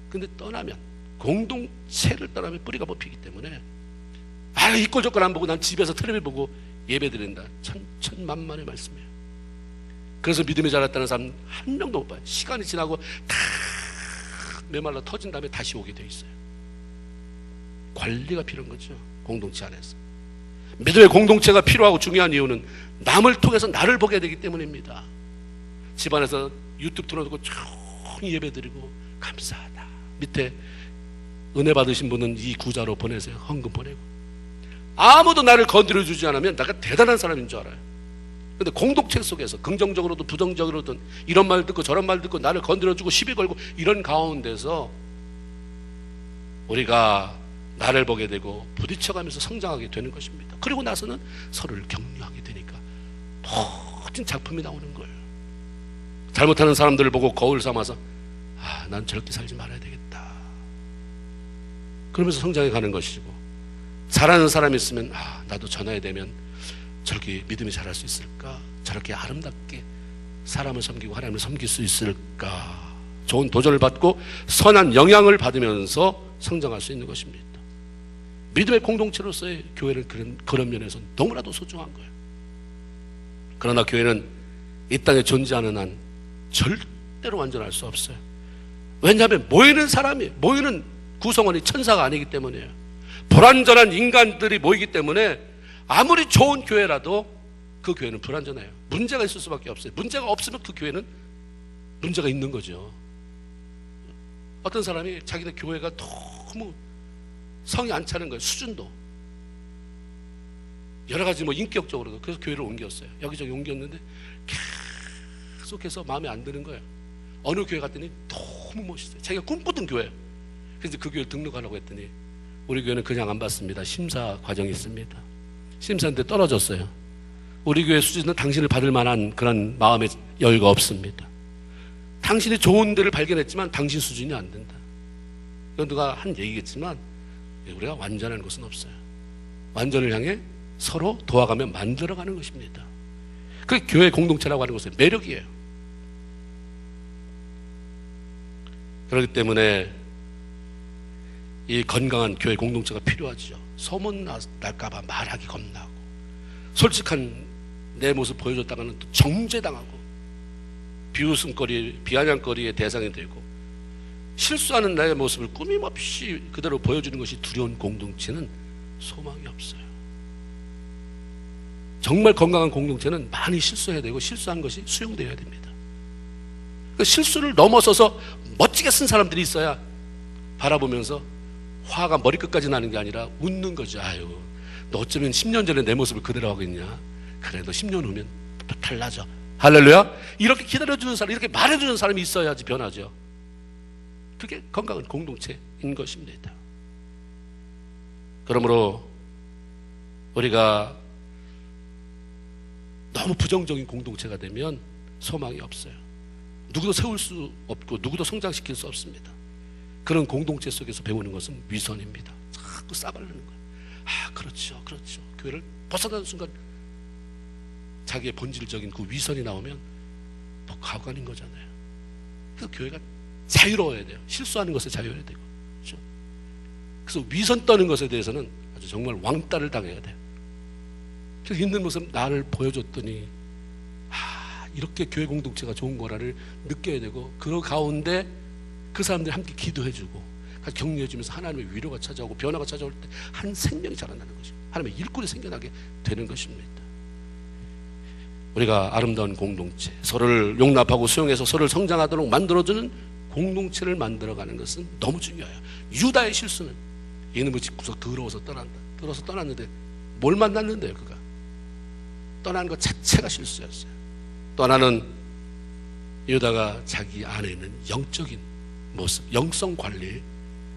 [SPEAKER 1] 근데 떠나면 공동체를 떠나면 뿌리가 뽑히기 때문에 아 이 꼴 저 꼴 안 보고 난 집에서 텔레비 보고 예배 드린다. 천만만의 말씀이에요. 그래서 믿음이 자랐다는 사람 한 명도 못 봐요. 시간이 지나고 다 메말라 터진 다음에 다시 오게 돼 있어요. 관리가 필요한 거죠. 공동체 안에서. 믿음의 공동체가 필요하고 중요한 이유는 남을 통해서 나를 보게 되기 때문입니다. 집안에서 유튜브 틀어놓고 조용히 예배드리고 감사하다. 밑에 은혜 받으신 분은 이 구자로 보내세요. 헌금 보내고. 아무도 나를 건드려주지 않으면 내가 대단한 사람인 줄 알아요. 근데 공동체 속에서 긍정적으로도 부정적으로든 이런 말 듣고 저런 말 듣고 나를 건드려주고 시비 걸고 이런 가운데서 우리가 나를 보게 되고 부딪혀가면서 성장하게 되는 것입니다. 그리고 나서는 서로를 격려하게 되니까 멋진 작품이 나오는 거예요. 잘못하는 사람들을 보고 거울 삼아서 난 저렇게 살지 말아야 되겠다. 그러면서 성장해 가는 것이고, 잘하는 사람이 있으면 나도 전화에 되면 저렇게 믿음이 자랄 수 있을까? 저렇게 아름답게 사람을 섬기고 하나님을 섬길 수 있을까? 좋은 도전을 받고 선한 영향을 받으면서 성장할 수 있는 것입니다. 믿음의 공동체로서의 교회는 그런 면에서 너무나도 소중한 거예요. 그러나 교회는 이 땅에 존재하는 한 절대로 완전할 수 없어요. 왜냐하면 모이는 구성원이 천사가 아니기 때문이에요. 불완전한 인간들이 모이기 때문에 아무리 좋은 교회라도 그 교회는 불완전해요. 문제가 있을 수밖에 없어요. 문제가 없으면 그 교회는 문제가 있는 거죠. 어떤 사람이 자기네 교회가 너무 성이 안 차는 거예요. 수준도 여러 가지 인격적으로도. 그래서 교회를 옮겼어요. 여기저기 옮겼는데 계속해서 마음에 안 드는 거예요. 어느 교회 갔더니 너무 멋있어요. 자기가 꿈꾸던 교회예요. 그래서 그 교회 등록하려고 했더니 우리 교회는 그냥 안 받습니다. 심사 과정이 있습니다. 심사인데 떨어졌어요. 우리 교회 수준은 당신을 받을 만한 그런 마음의 여유가 없습니다. 당신이 좋은 데를 발견했지만 당신 수준이 안 된다. 이건 누가 한 얘기겠지만 우리가 완전한 것은 없어요. 완전을 향해 서로 도와가며 만들어가는 것입니다. 그게 교회 공동체라고 하는 것의 매력이에요. 그렇기 때문에 이 건강한 교회 공동체가 필요하죠. 소문 날까봐 말하기 겁나고, 솔직한 내 모습 보여줬다가는 또 정죄당하고, 비웃음거리, 비아냥거리의 대상이 되고, 실수하는 나의 모습을 꾸밈없이 그대로 보여주는 것이 두려운 공동체는 소망이 없어요. 정말 건강한 공동체는 많이 실수해야 되고, 실수한 것이 수용되어야 됩니다. 그 실수를 넘어서서 멋지게 쓴 사람들이 있어야 바라보면서 화가 머리끝까지 나는 게 아니라 웃는 거죠. 아유, 너 어쩌면 10년 전에 내 모습을 그대로 하고 있냐? 그래, 너 10년 후면 달라져. 할렐루야. 이렇게 기다려주는 사람, 이렇게 말해주는 사람이 있어야지 변하죠. 그게 건강한 공동체인 것입니다. 그러므로 우리가 너무 부정적인 공동체가 되면 소망이 없어요. 누구도 세울 수 없고 누구도 성장시킬 수 없습니다. 그런 공동체 속에서 배우는 것은 위선입니다. 자꾸 싸바르는 거예요. 그렇죠. 교회를 벗어나는 순간 자기의 본질적인 그 위선이 나오면 더 가관인 거잖아요. 그래서 교회가 자유로워야 돼요. 실수하는 것에 자유해야 되고. 그렇죠? 그래서 위선 떠는 것에 대해서는 아주 정말 왕따를 당해야 돼요. 그래서 있는 모습 나를 보여줬더니 이렇게 교회 공동체가 좋은 거라를 느껴야 되고, 그 가운데 그 사람들이 함께 기도해주고 격려해주면서 하나님의 위로가 찾아오고 변화가 찾아올 때 한 생명이 자라나는 것입니다. 하나님의 일꾼이 생겨나게 되는 것입니다. 우리가 아름다운 공동체, 서로를 용납하고 수용해서 서로를 성장하도록 만들어주는 공동체를 만들어가는 것은 너무 중요해요. 유다의 실수는 이놈의 집구석 더러워서 떠난다. 더러워서 떠났는데 뭘 만났는데요? 그가 떠나는 것 자체가 실수였어요. 떠나는 유다가 자기 안에 있는 영적인 모습, 영성 관리에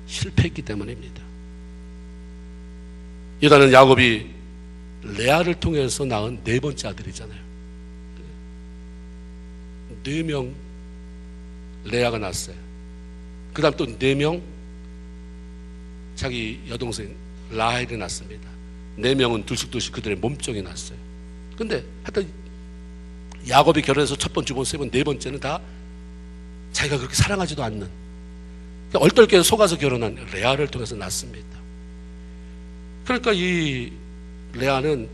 [SPEAKER 1] 실패했기 때문입니다. 유다는 야곱이 레아를 통해서 낳은 네 번째 아들이잖아요. 4명 레아가 낳았어요. 그 다음 또 4명 자기 여동생 라헬이 낳습니다. 4명은 둘씩 그들의 몸종이 낳았어요. 근데 하여튼 야곱이 결혼해서 첫 번, 두 번, 세 번, 네 번째는 다 자기가 그렇게 사랑하지도 않는, 얼떨결에 속아서 결혼한 레아를 통해서 낳습니다. 그러니까 이 레아는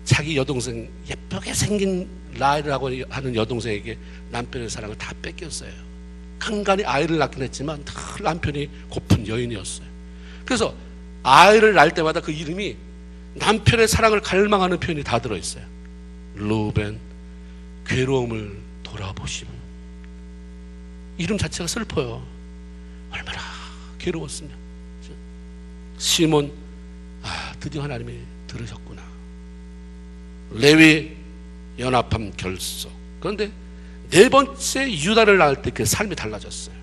[SPEAKER 1] 자기 여동생 예쁘게 생긴 라헬이라고 하는 여동생에게 남편의 사랑을 다 뺏겼어요. 간간히 아이를 낳긴 했지만 늘 남편이 고픈 여인이었어요. 그래서 아이를 낳을 때마다 그 이름이 남편의 사랑을 갈망하는 표현이 다 들어있어요. 루벤, 괴로움을 돌아보심. 이름 자체가 슬퍼요. 얼마나 괴로웠으면. 시몬, 드디어 하나님이 들으셨구나. 레위, 연합함 결속. 그런데 네 번째 유다를 낳을 때 그 삶이 달라졌어요.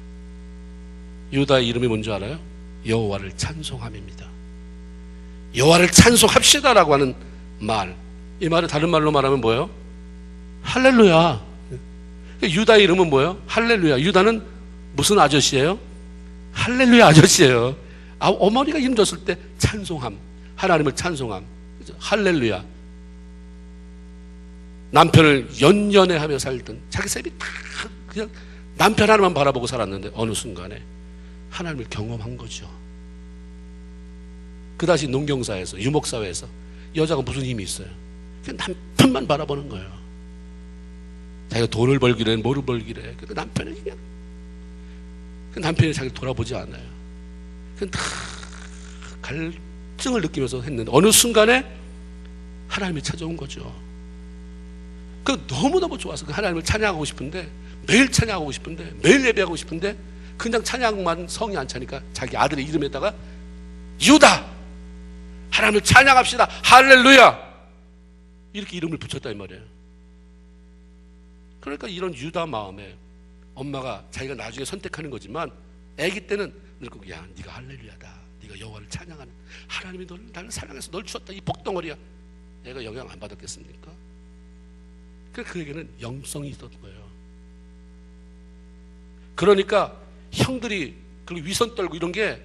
[SPEAKER 1] 유다의 이름이 뭔지 알아요? 여호와를 찬송함입니다. 여호와를 찬송합시다라고 하는 말, 이 말을 다른 말로 말하면 뭐예요? 할렐루야. 유다의 이름은 뭐예요? 할렐루야. 유다는 무슨 아저씨예요? 할렐루야 아저씨예요. 어머니가 이름 줬을 때 찬송함, 하나님을 찬송함, 할렐루야. 남편을 연연해하며 살던 자기 삶이 다 그냥 남편 하나만 바라보고 살았는데 어느 순간에 하나님을 경험한 거죠. 그다지 농경사에서, 유목사회에서 여자가 무슨 힘이 있어요? 그냥 남편만 바라보는 거예요. 자기가 돈을 벌기래, 뭐를 벌기래. 근데 남편은 그냥 그 남편이 자기를 돌아보지 않아요. 그냥 다 갈증을 느끼면서 했는데 어느 순간에 하나님이 찾아온 거죠. 그 너무너무 좋아서 하나님을 찬양하고 싶은데, 매일 찬양하고 싶은데, 매일 예배하고 싶은데 그냥 찬양만 성이 안 차니까 자기 아들의 이름에다가 유다, 하나님을 찬양합시다, 할렐루야, 이렇게 이름을 붙였다 이 말이에요. 그러니까 이런 유다 마음에 엄마가 자기가 나중에 선택하는 거지만 아기 때는 늙고, 야 네가 할렐루야다, 네가 여호와를 찬양하는, 하나님이 나를 사랑해서 널 주었다, 이 복덩어리야. 내가 영향 안 받았겠습니까? 그에게는 영성이 있었던 거예요. 그러니까 형들이 그리고 위선 떨고 이런 게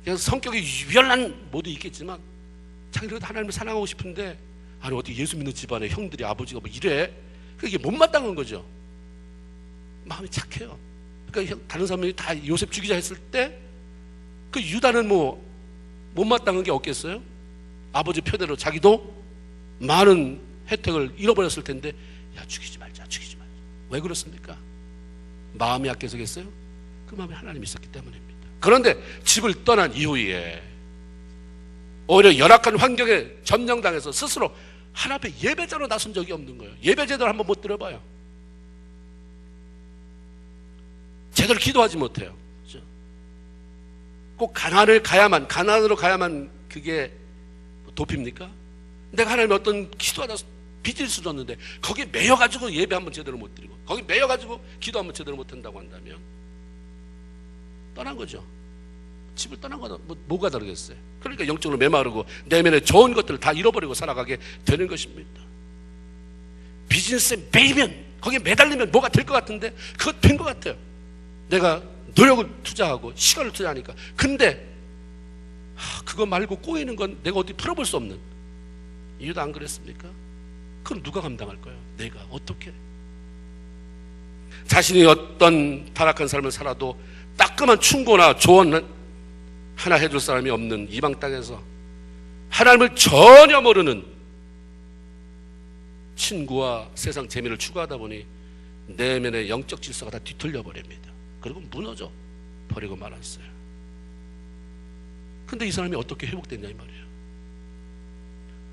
[SPEAKER 1] 그냥 성격이 유별난 모두 있겠지만 자기는 하나님을 사랑하고 싶은데, 아니 어디 예수 믿는 집안에 형들이, 아버지가 뭐 이래, 그게 못마땅한 거죠. 마음이 착해요. 그러니까 다른 사람이 다 요셉 죽이자 했을 때 그 유다는 뭐 못마땅한 게 없겠어요? 아버지 표대로 자기도 많은 혜택을 잃어버렸을 텐데, 야 죽이지 말자, 죽이지 말자. 왜 그렇습니까? 마음이 약해서겠어요? 그 마음에 하나님이 있었기 때문입니다. 그런데 집을 떠난 이후에 오히려 열악한 환경에 점령당해서 스스로 하나님 앞에 예배자로 나선 적이 없는 거예요. 예배 제대로 한번 못 들어봐요. 제대로 기도하지 못해요. 그렇죠? 꼭 가난으로 가야만 그게 도피입니까? 내가 하나님의 어떤 기도하다 비즈니스 줬는데 거기에 매여가지고 예배 한번 제대로 못 드리고, 거기 매여가지고 기도 한번 제대로 못 한다고 한다면 떠난 거죠. 집을 떠난 거다. 뭐가 다르겠어요? 그러니까 영적으로 메마르고 내면의 좋은 것들을 다 잃어버리고 살아가게 되는 것입니다. 비즈니스에 매이면, 거기에 매달리면 뭐가 될 것 같은데 그것 된 것 같아요. 내가 노력을 투자하고 시간을 투자하니까. 근데 그거 말고 꼬이는 건 내가 어디 풀어볼 수 없는, 이유도 안 그랬습니까? 그건 누가 감당할 거예요? 내가 어떻게? 자신이 어떤 타락한 삶을 살아도 따끔한 충고나 조언 하나 해줄 사람이 없는 이방 땅에서 하나님을 전혀 모르는 친구와 세상 재미를 추구하다 보니 내면의 영적 질서가 다 뒤틀려 버립니다. 그리고 무너져 버리고 말았어요. 근데 이 사람이 어떻게 회복됐냐 이 말이에요.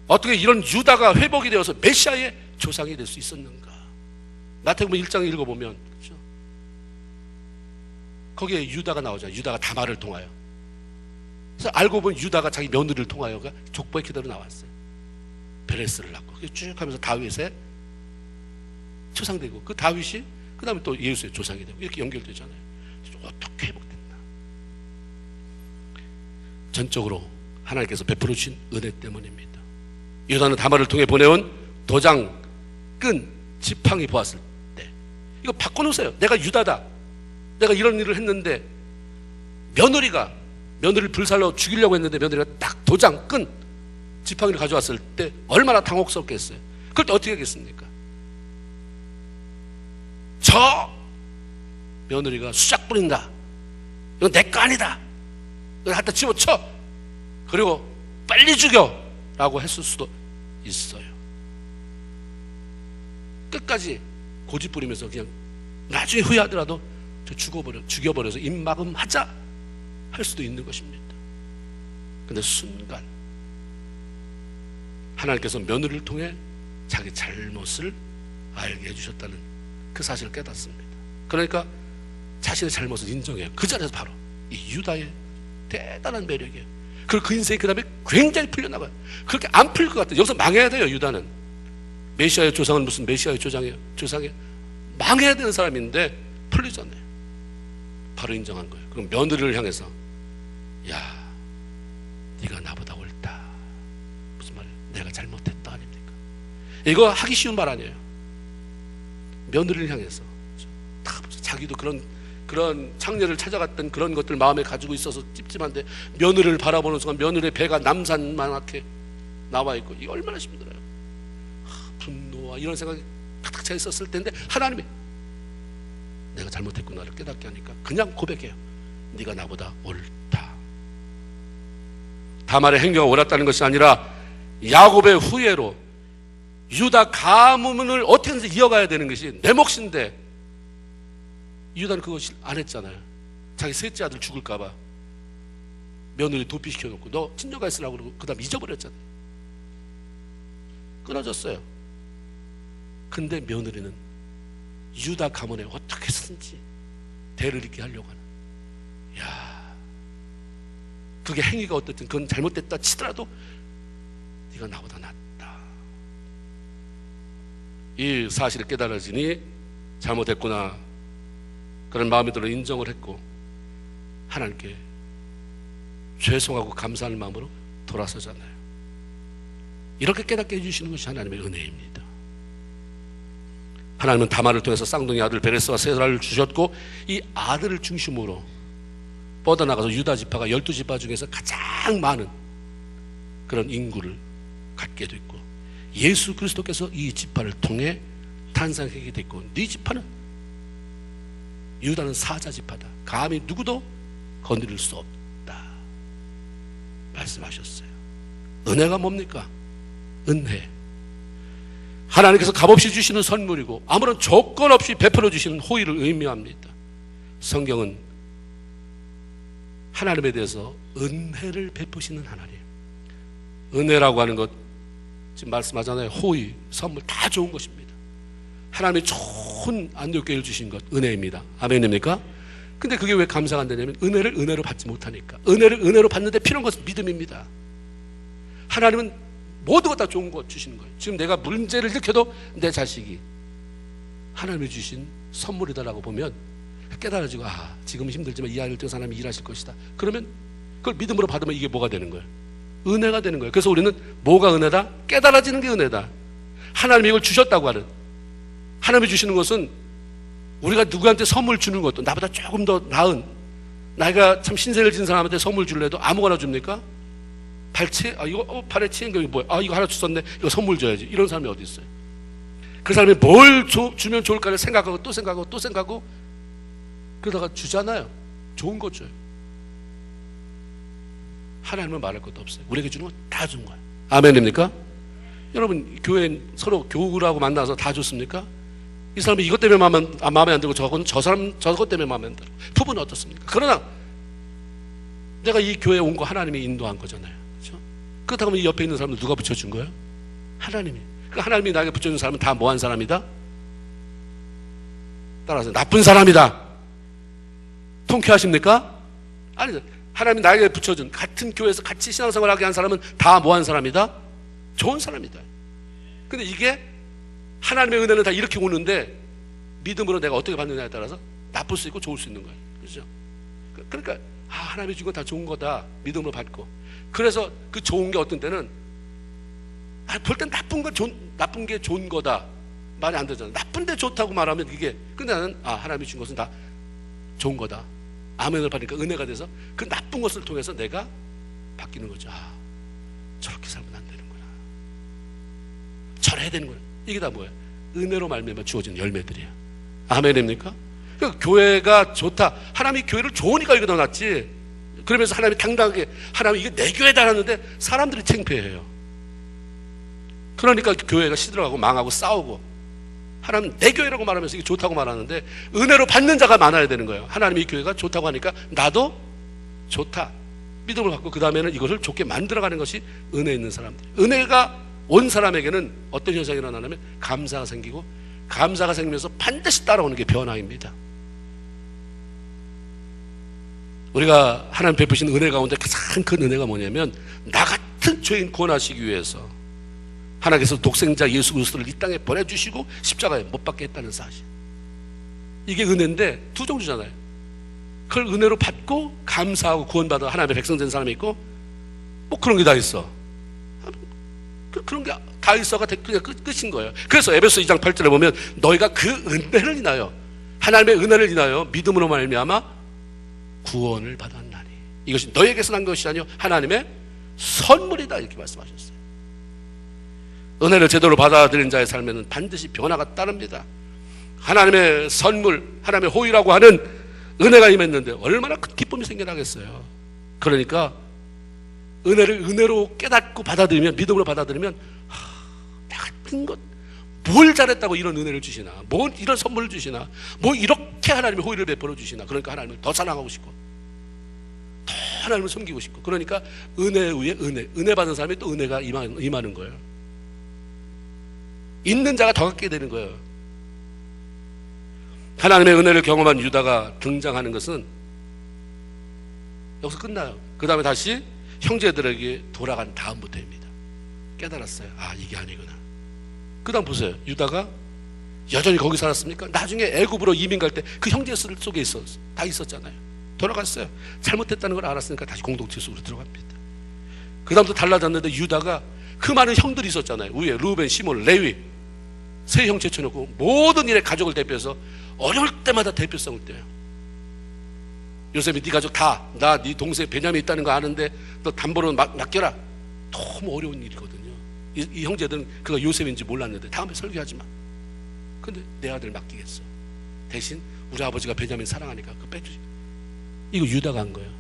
[SPEAKER 1] 어떻게 이런 유다가 회복이 되어서 메시아의 조상이 될 수 있었는가? 마태복음 1장 읽어보면, 그렇죠? 거기에 유다가 나오잖아요. 유다가 다말을 통하여. 그래서 알고 보면 유다가 자기 며느리를 통하여가 족보의 기대로 나왔어요. 베레스를 낳고 쭉 하면서 다윗의 조상되고, 그 다윗이 그 다음에 또 예수의 조상이 되고, 이렇게 연결되잖아요. 어떻게 회복됐나? 전적으로 하나님께서 베풀어 주신 은혜 때문입니다. 유다는 다말을 통해 보내온 도장 끈 지팡이 보았을 때 이거 바꿔놓으세요. 내가 유다다, 내가 이런 일을 했는데, 며느리를 불살로 죽이려고 했는데 며느리가 딱 도장 끈 지팡이를 가져왔을 때 얼마나 당혹스럽겠어요. 그럴 때 어떻게 하겠습니까? 저 며느리가 수작 부린다, 이건 내 거 아니다, 이걸 갖다 집어쳐, 그리고 빨리 죽여 라고 했을 수도 있어요. 끝까지 고집 부리면서 그냥 나중에 후회하더라도 죽여버려서 입막음하자 할 수도 있는 것입니다. 근데 순간 하나님께서 며느리를 통해 자기 잘못을 알게 해주셨다는 그 사실을 깨닫습니다. 그러니까 자신의 잘못을 인정해요. 그 자리에서 바로 이 유다의 대단한 매력이에요. 그리고 그 인생이 그 다음에 굉장히 풀려나가요. 그렇게 안 풀릴 것 같아요. 여기서 망해야 돼요. 유다는 메시아의 조상은 무슨 메시아의 조상이에요. 망해야 되는 사람인데 풀리잖아요. 바로 인정한 거예요. 그럼 며느리를 향해서 야, 네가 나보다 옳다. 무슨 말이에요? 내가 잘못했다 아닙니까? 이거 하기 쉬운 말 아니에요. 며느리를 향해서 다 자기도 그런 창녀를 찾아갔던 그런 것들 마음에 가지고 있어서 찝찝한데 며느리를 바라보는 순간 며느리의 배가 남산만하게 나와 있고 이게 얼마나 힘들어요. 분노와 이런 생각이 가득 차 있었을 텐데 하나님이 내가 잘못했구나를 깨닫게 하니까 그냥 고백해요. 네가 나보다 옳다. 다말의 행위가 옳았다는 것이 아니라 야곱의 후예로 유다 가문을 어떻게든지 이어가야 되는 것이 내 몫인데 유다는 그것을 안 했잖아요. 자기 셋째 아들 죽을까 봐 며느리 도피시켜놓고 너 친정가 있으라고 그러고 그 다음 잊어버렸잖아요. 끊어졌어요. 근데 며느리는 유다 가문에 어떻게 해서든지 대를 잇게 하려고 하는, 야, 그게 행위가 어떻든 그건 잘못됐다 치더라도 네가 나보다 낫다. 이 사실을 깨달아지니 잘못했구나 그런 마음이 들어 인정을 했고 하나님께 죄송하고 감사하는 마음으로 돌아서잖아요. 이렇게 깨닫게 해주시는 것이 하나님의 은혜입니다. 하나님은 다말을 통해서 쌍둥이 아들 베레스와 세라를 주셨고 이 아들을 중심으로 뻗어나가서 유다 지파가 12지파 중에서 가장 많은 그런 인구를 갖게 됐고 예수 그리스도께서 이 지파를 통해 탄생하게 됐고 네 지파는 유다는 사자 지파다. 감히 누구도 건드릴 수 없다 말씀하셨어요. 은혜가 뭡니까? 은혜, 하나님께서 값없이 주시는 선물이고 아무런 조건 없이 베풀어 주시는 호의를 의미합니다. 성경은 하나님에 대해서 은혜를 베푸시는 하나님, 은혜라고 하는 것 지금 말씀하잖아요. 호의, 선물 다 좋은 것입니다. 하나님이 좋은 안독교회를 주신 것 은혜입니다. 아멘입니까? 근데 그게 왜 감사가 안 되냐면 은혜를 은혜로 받지 못하니까. 은혜를 은혜로 받는데 필요한 것은 믿음입니다. 하나님은 모든 것 다 좋은 것 주시는 거예요. 지금 내가 문제를 일으켜도 내 자식이 하나님이 주신 선물이다라고 보면 깨달아지고 아, 지금은 힘들지만 이 아이를 통해서 하나님이 일하실 것이다. 그러면 그걸 믿음으로 받으면 이게 뭐가 되는 거예요? 은혜가 되는 거예요. 그래서 우리는 뭐가 은혜다? 깨달아지는 게 은혜다. 하나님이 이걸 주셨다고 하는, 하나님이 주시는 것은 우리가 누구한테 선물 주는 것도 나보다 조금 더 나은, 나이가 참 신세를 진 사람한테 선물 줄래도 아무거나 줍니까? 이거 발에 치인 거 뭐야? 이거 하나 줬었네. 이거 선물 줘야지. 이런 사람이 어디 있어요? 그 사람이 뭘 주면 좋을까를 생각하고 또 생각하고 또 생각하고 그러다가 주잖아요. 좋은 거 줘요. 하나님은 말할 것도 없어요. 우리에게 주는 건 다 준 거예요. 아멘입니까? 여러분 교회 서로 교우라고 만나서 다 줬습니까? 이 사람이 이것 때문에 마음에 안 들고 저 사람 저것 때문에 마음에 안 들고. 부부는 어떻습니까? 그러나 내가 이 교회에 온 거 하나님이 인도한 거잖아요. 그렇죠? 그렇다고 하면 이 옆에 있는 사람들 누가 붙여준 거예요? 하나님이. 그 하나님이 나에게 붙여준 사람은 다 뭐한 사람이다? 따라서 나쁜 사람이다. 통쾌하십니까? 아니죠. 하나님이 나에게 붙여준 같은 교회에서 같이 신앙생활하게 한 사람은 다 뭐한 사람이다? 좋은 사람이다. 근데 이게 하나님의 은혜는 다 이렇게 오는데 믿음으로 내가 어떻게 받느냐에 따라서 나쁠 수 있고 좋을 수 있는 거예요. 그렇죠? 그러니까 하나님이 준 건 다 좋은 거다 믿음으로 받고, 그래서 그 좋은 게 어떤 때는 볼 땐 나쁜 게 좋은 거다 말이 안 되잖아요. 나쁜데 좋다고 말하면 이게, 근데 나는 하나님이 준 것은 다 좋은 거다 아멘을 받으니까 은혜가 돼서 그 나쁜 것을 통해서 내가 바뀌는 거죠. 저렇게 살면 안 되는구나, 저래야 되는구나. 이게 다 뭐야? 은혜로 말미암아 주어진 열매들이야. 아멘입니까? 그러니까 교회가 좋다, 하나님이 교회를 좋으니까 이거 더 낫지. 그러면서 하나님이 당당하게 하나님 이게 내 교회다 하는데 사람들이 창피해요. 그러니까 교회가 시들어가고 망하고 싸우고 하나님 내 교회라고 말하면서 이게 좋다고 말하는데 은혜로 받는 자가 많아야 되는 거예요. 하나님이 이 교회가 좋다고 하니까 나도 좋다. 믿음을 갖고 그 다음에는 이것을 좋게 만들어가는 것이 은혜 있는 사람들. 은혜가 온 사람에게는 어떤 현상이 일어나냐면 감사가 생기고, 감사가 생기면서 반드시 따라오는 게 변화입니다. 우리가 하나님 베푸신 은혜 가운데 가장 큰 은혜가 뭐냐면 나 같은 죄인 구원하시기 위해서 하나님께서 독생자 예수 그리스도를 이 땅에 보내주시고 십자가에 못 박게 했다는 사실. 이게 은혜인데 두 종류잖아요. 그걸 은혜로 받고 감사하고 구원받아 하나님의 백성 된 사람이 있고, 뭐 그런 게 다 있어. 그런 게 다 있어가 그냥 끝인 거예요. 그래서 에베소 2장 8절에 보면 너희가 그 은혜를 인하여, 하나님의 은혜를 인하여 믿음으로 말미암아 구원을 받았나니 이것이 너희에게서 난 것이 아니요 하나님의 선물이다, 이렇게 말씀하셨어요. 은혜를 제대로 받아들인 자의 삶에는 반드시 변화가 따릅니다. 하나님의 선물, 하나님의 호의라고 하는 은혜가 임했는데 얼마나 큰 기쁨이 생겨나겠어요. 그러니까 은혜를 은혜로 깨닫고 받아들이면, 믿음으로 받아들이면 나 같은 것 뭘 잘했다고 이런 은혜를 주시나, 뭐 이런 선물을 주시나, 뭐 이렇게 하나님의 호의를 베풀어 주시나. 그러니까 하나님을 더 사랑하고 싶고 더 하나님을 섬기고 싶고, 그러니까 은혜 위에 은혜 받은 사람이 또 은혜가 임하는 거예요. 있는 자가 더 갖게 되는 거예요. 하나님의 은혜를 경험한 유다가 등장하는 것은 여기서 끝나요. 그 다음에 다시 형제들에게 돌아간 다음부터입니다. 깨달았어요. 아, 이게 아니구나. 그 다음 보세요. 유다가 여전히 거기 살았습니까? 나중에 애굽으로 이민 갈 때 그 형제 속에 다 있었잖아요. 돌아갔어요. 잘못했다는 걸 알았으니까 다시 공동체 속으로 들어갑니다. 그 다음부터 달라졌는데 유다가 그 많은 형들이 있었잖아요. 위에 루벤, 시몬, 레위 세 형 제쳐놓고 모든 일에 가족을 대표해서 어려울 때마다 대표성을 떼요. 요셉이 네 가족 다, 나 네 동생 베냐민 있다는 거 아는데 너 담보로 맡겨라. 너무 어려운 일이거든요. 이 형제들은 그가 요셉인지 몰랐는데 다음에 설교하지 마. 근데 내 아들 맡기겠어. 대신 우리 아버지가 베냐민 사랑하니까 그거 빼주지. 이거 유다가 한 거예요.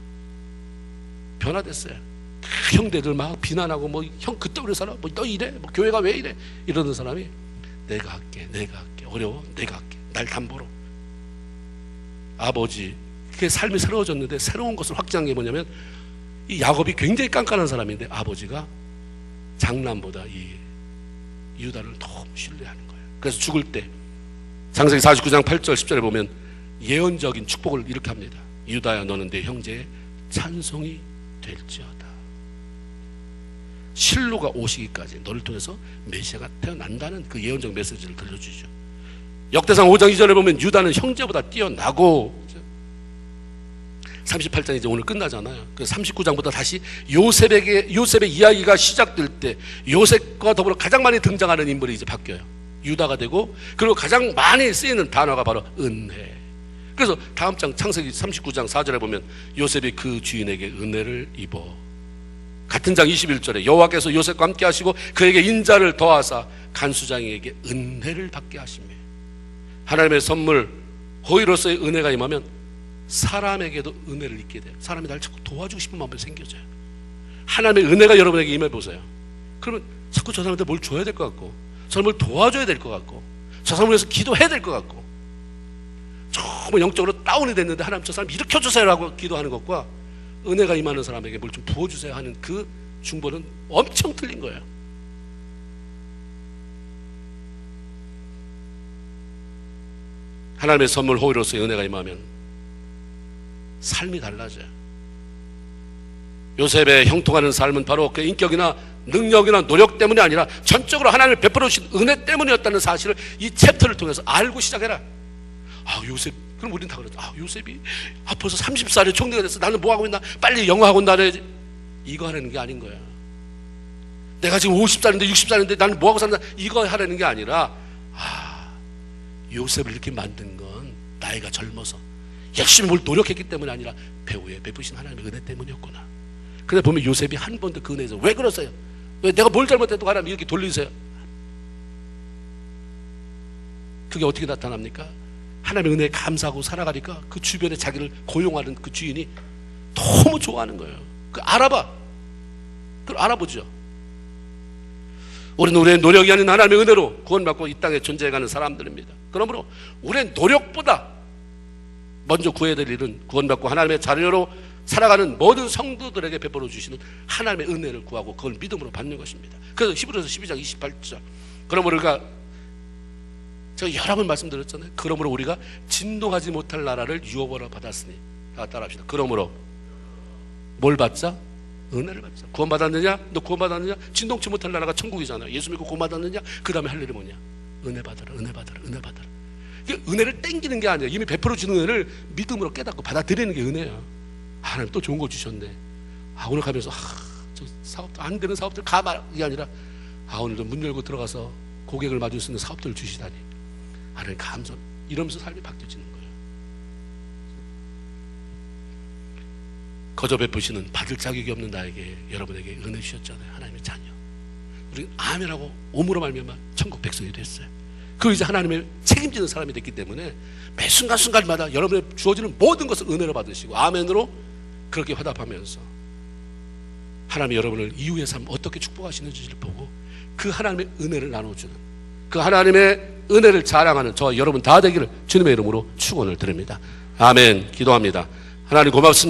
[SPEAKER 1] 변화됐어요. 그 형제들 막 비난하고 뭐 형 그때 우리 살아, 뭐 너 이래, 뭐 교회가 왜 이래 이러는 사람이 내가 할게 어려워 내가 할게 날 담보로. 아버지 그게 삶이 새로워졌는데 새로운 것을 확장한 게 뭐냐면 이 야곱이 굉장히 깐깐한 사람인데 아버지가 장남보다 이 유다를 너무 신뢰하는 거예요. 그래서 죽을 때 창세기 49장 8절 10절에 보면 예언적인 축복을 이렇게 합니다. 유다야 너는 내 형제의 찬송이 될지어다. 실로가 오시기까지 너를 통해서 메시아가 태어난다는 그 예언적 메시지를 들려주죠. 역대상 5장 2절에 보면 유다는 형제보다 뛰어나고, 38장이 이제 오늘 끝나잖아요. 그 39장부터 다시 요셉의 이야기가 시작될 때 요셉과 더불어 가장 많이 등장하는 인물이 이제 바뀌어요. 유다가 되고, 그리고 가장 많이 쓰이는 단어가 바로 은혜. 그래서 다음 장 창세기 39장 4절에 보면 요셉이 그 주인에게 은혜를 입어. 같은 장 21절에 여호와께서 요셉과 함께 하시고 그에게 인자를 더하사 간수장에게 은혜를 받게 하시며. 하나님의 선물 호의로서의 은혜가 임하면 사람에게도 은혜를 입게 돼요. 사람이 날 자꾸 도와주고 싶은 마음이 생겨져요. 하나님의 은혜가 여러분에게 임해보세요. 그러면 자꾸 저 사람한테 뭘 줘야 될 것 같고, 저 사람을 도와줘야 될 것 같고, 저 사람을 위해서 기도해야 될 것 같고, 정말 영적으로 다운이 됐는데 하나님 저 사람 일으켜주세요 라고 기도하는 것과 은혜가 임하는 사람에게 뭘 좀 부어주세요 하는 그 중보는 엄청 틀린 거예요. 하나님의 선물 호의로서의 은혜가 임하면 삶이 달라져요. 요셉의 형통하는 삶은 바로 그 인격이나 능력이나 노력 때문이 아니라 전적으로 하나님을 베풀어 주신 은혜 때문이었다는 사실을 이 챕터를 통해서 알고 시작해라. 아, 요셉, 그럼 우리는 다 그러죠. 아, 요셉이 벌써 30살에 총리가 됐어. 나는 뭐 하고 있나? 빨리 영어학원 다녀야지. 이거 하라는 게 아닌 거야. 내가 지금 50살인데 60살인데 나는 뭐 하고 산다? 이거 하라는 게 아니라, 요셉을 이렇게 만든 건 나이가 젊어서 열심히 뭘 노력했기 때문이 아니라 배후에 베푸신 하나님의 은혜 때문이었구나. 그래 보면 요셉이 한 번도 그 은혜에서 왜 그러세요? 왜 내가 뭘 잘못해도 하나님 이렇게 돌리세요? 그게 어떻게 나타납니까? 하나님의 은혜에 감사하고 살아가니까 그 주변에 자기를 고용하는 그 주인이 너무 좋아하는 거예요. 그 알아봐. 그걸 알아보죠. 우리는 우리의 노력이 아닌 하나님의 은혜로 구원받고 이 땅에 존재해가는 사람들입니다. 그러므로 우리의 노력보다 먼저 구해야 될 일은 구원받고 하나님의 자녀로 살아가는 모든 성도들에게 베풀어 주시는 하나님의 은혜를 구하고 그걸 믿음으로 받는 것입니다. 그래서 히브리서 12장 28절, 그러므로 우리가, 제가 여러 번 말씀드렸잖아요. 그러므로 우리가 진동하지 못할 나라를 유업으로 받았으니, 다 따라합시다. 그러므로 뭘 받자? 은혜를 받자. 구원받았느냐? 너 구원받았느냐? 진동치 못할 나라가 천국이잖아. 예수 믿고 구원받았느냐? 그 다음에 할 일이 뭐냐? 은혜 받아라, 은혜 받아라, 은혜 받아라. 이게 은혜를 땡기는 게 아니야. 이미 베풀어 주는 은혜를 믿음으로 깨닫고 받아들이는 게 은혜야. 하나님 또 좋은 거 주셨네. 오늘 가면서 저 사업도 안 되는 사업들 가만히 아니라 오늘도 문 열고 들어가서 고객을 맞을 수 있는 사업들을 주시다니 하나님 감사. 이러면서 삶이 바뀌어지는 거예요. 거저 베푸시는 받을 자격이 없는 나에게, 여러분에게 은혜 주셨잖아요. 하나님의 자녀. 우리 아멘하고 오므로 말미암아 천국 백성이 됐어요. 그 이제 하나님의 책임지는 사람이 됐기 때문에 매 순간순간마다 여러분의 주어지는 모든 것을 은혜로 받으시고 아멘으로 그렇게 화답하면서 하나님이 여러분을 이후의 삶 어떻게 축복하시는지를 보고 그 하나님의 은혜를 나눠주는, 그 하나님의 은혜를 자랑하는 저와 여러분 다 되기를 주님의 이름으로 축원을 드립니다. 아멘. 기도합니다. 하나님 고맙습니다.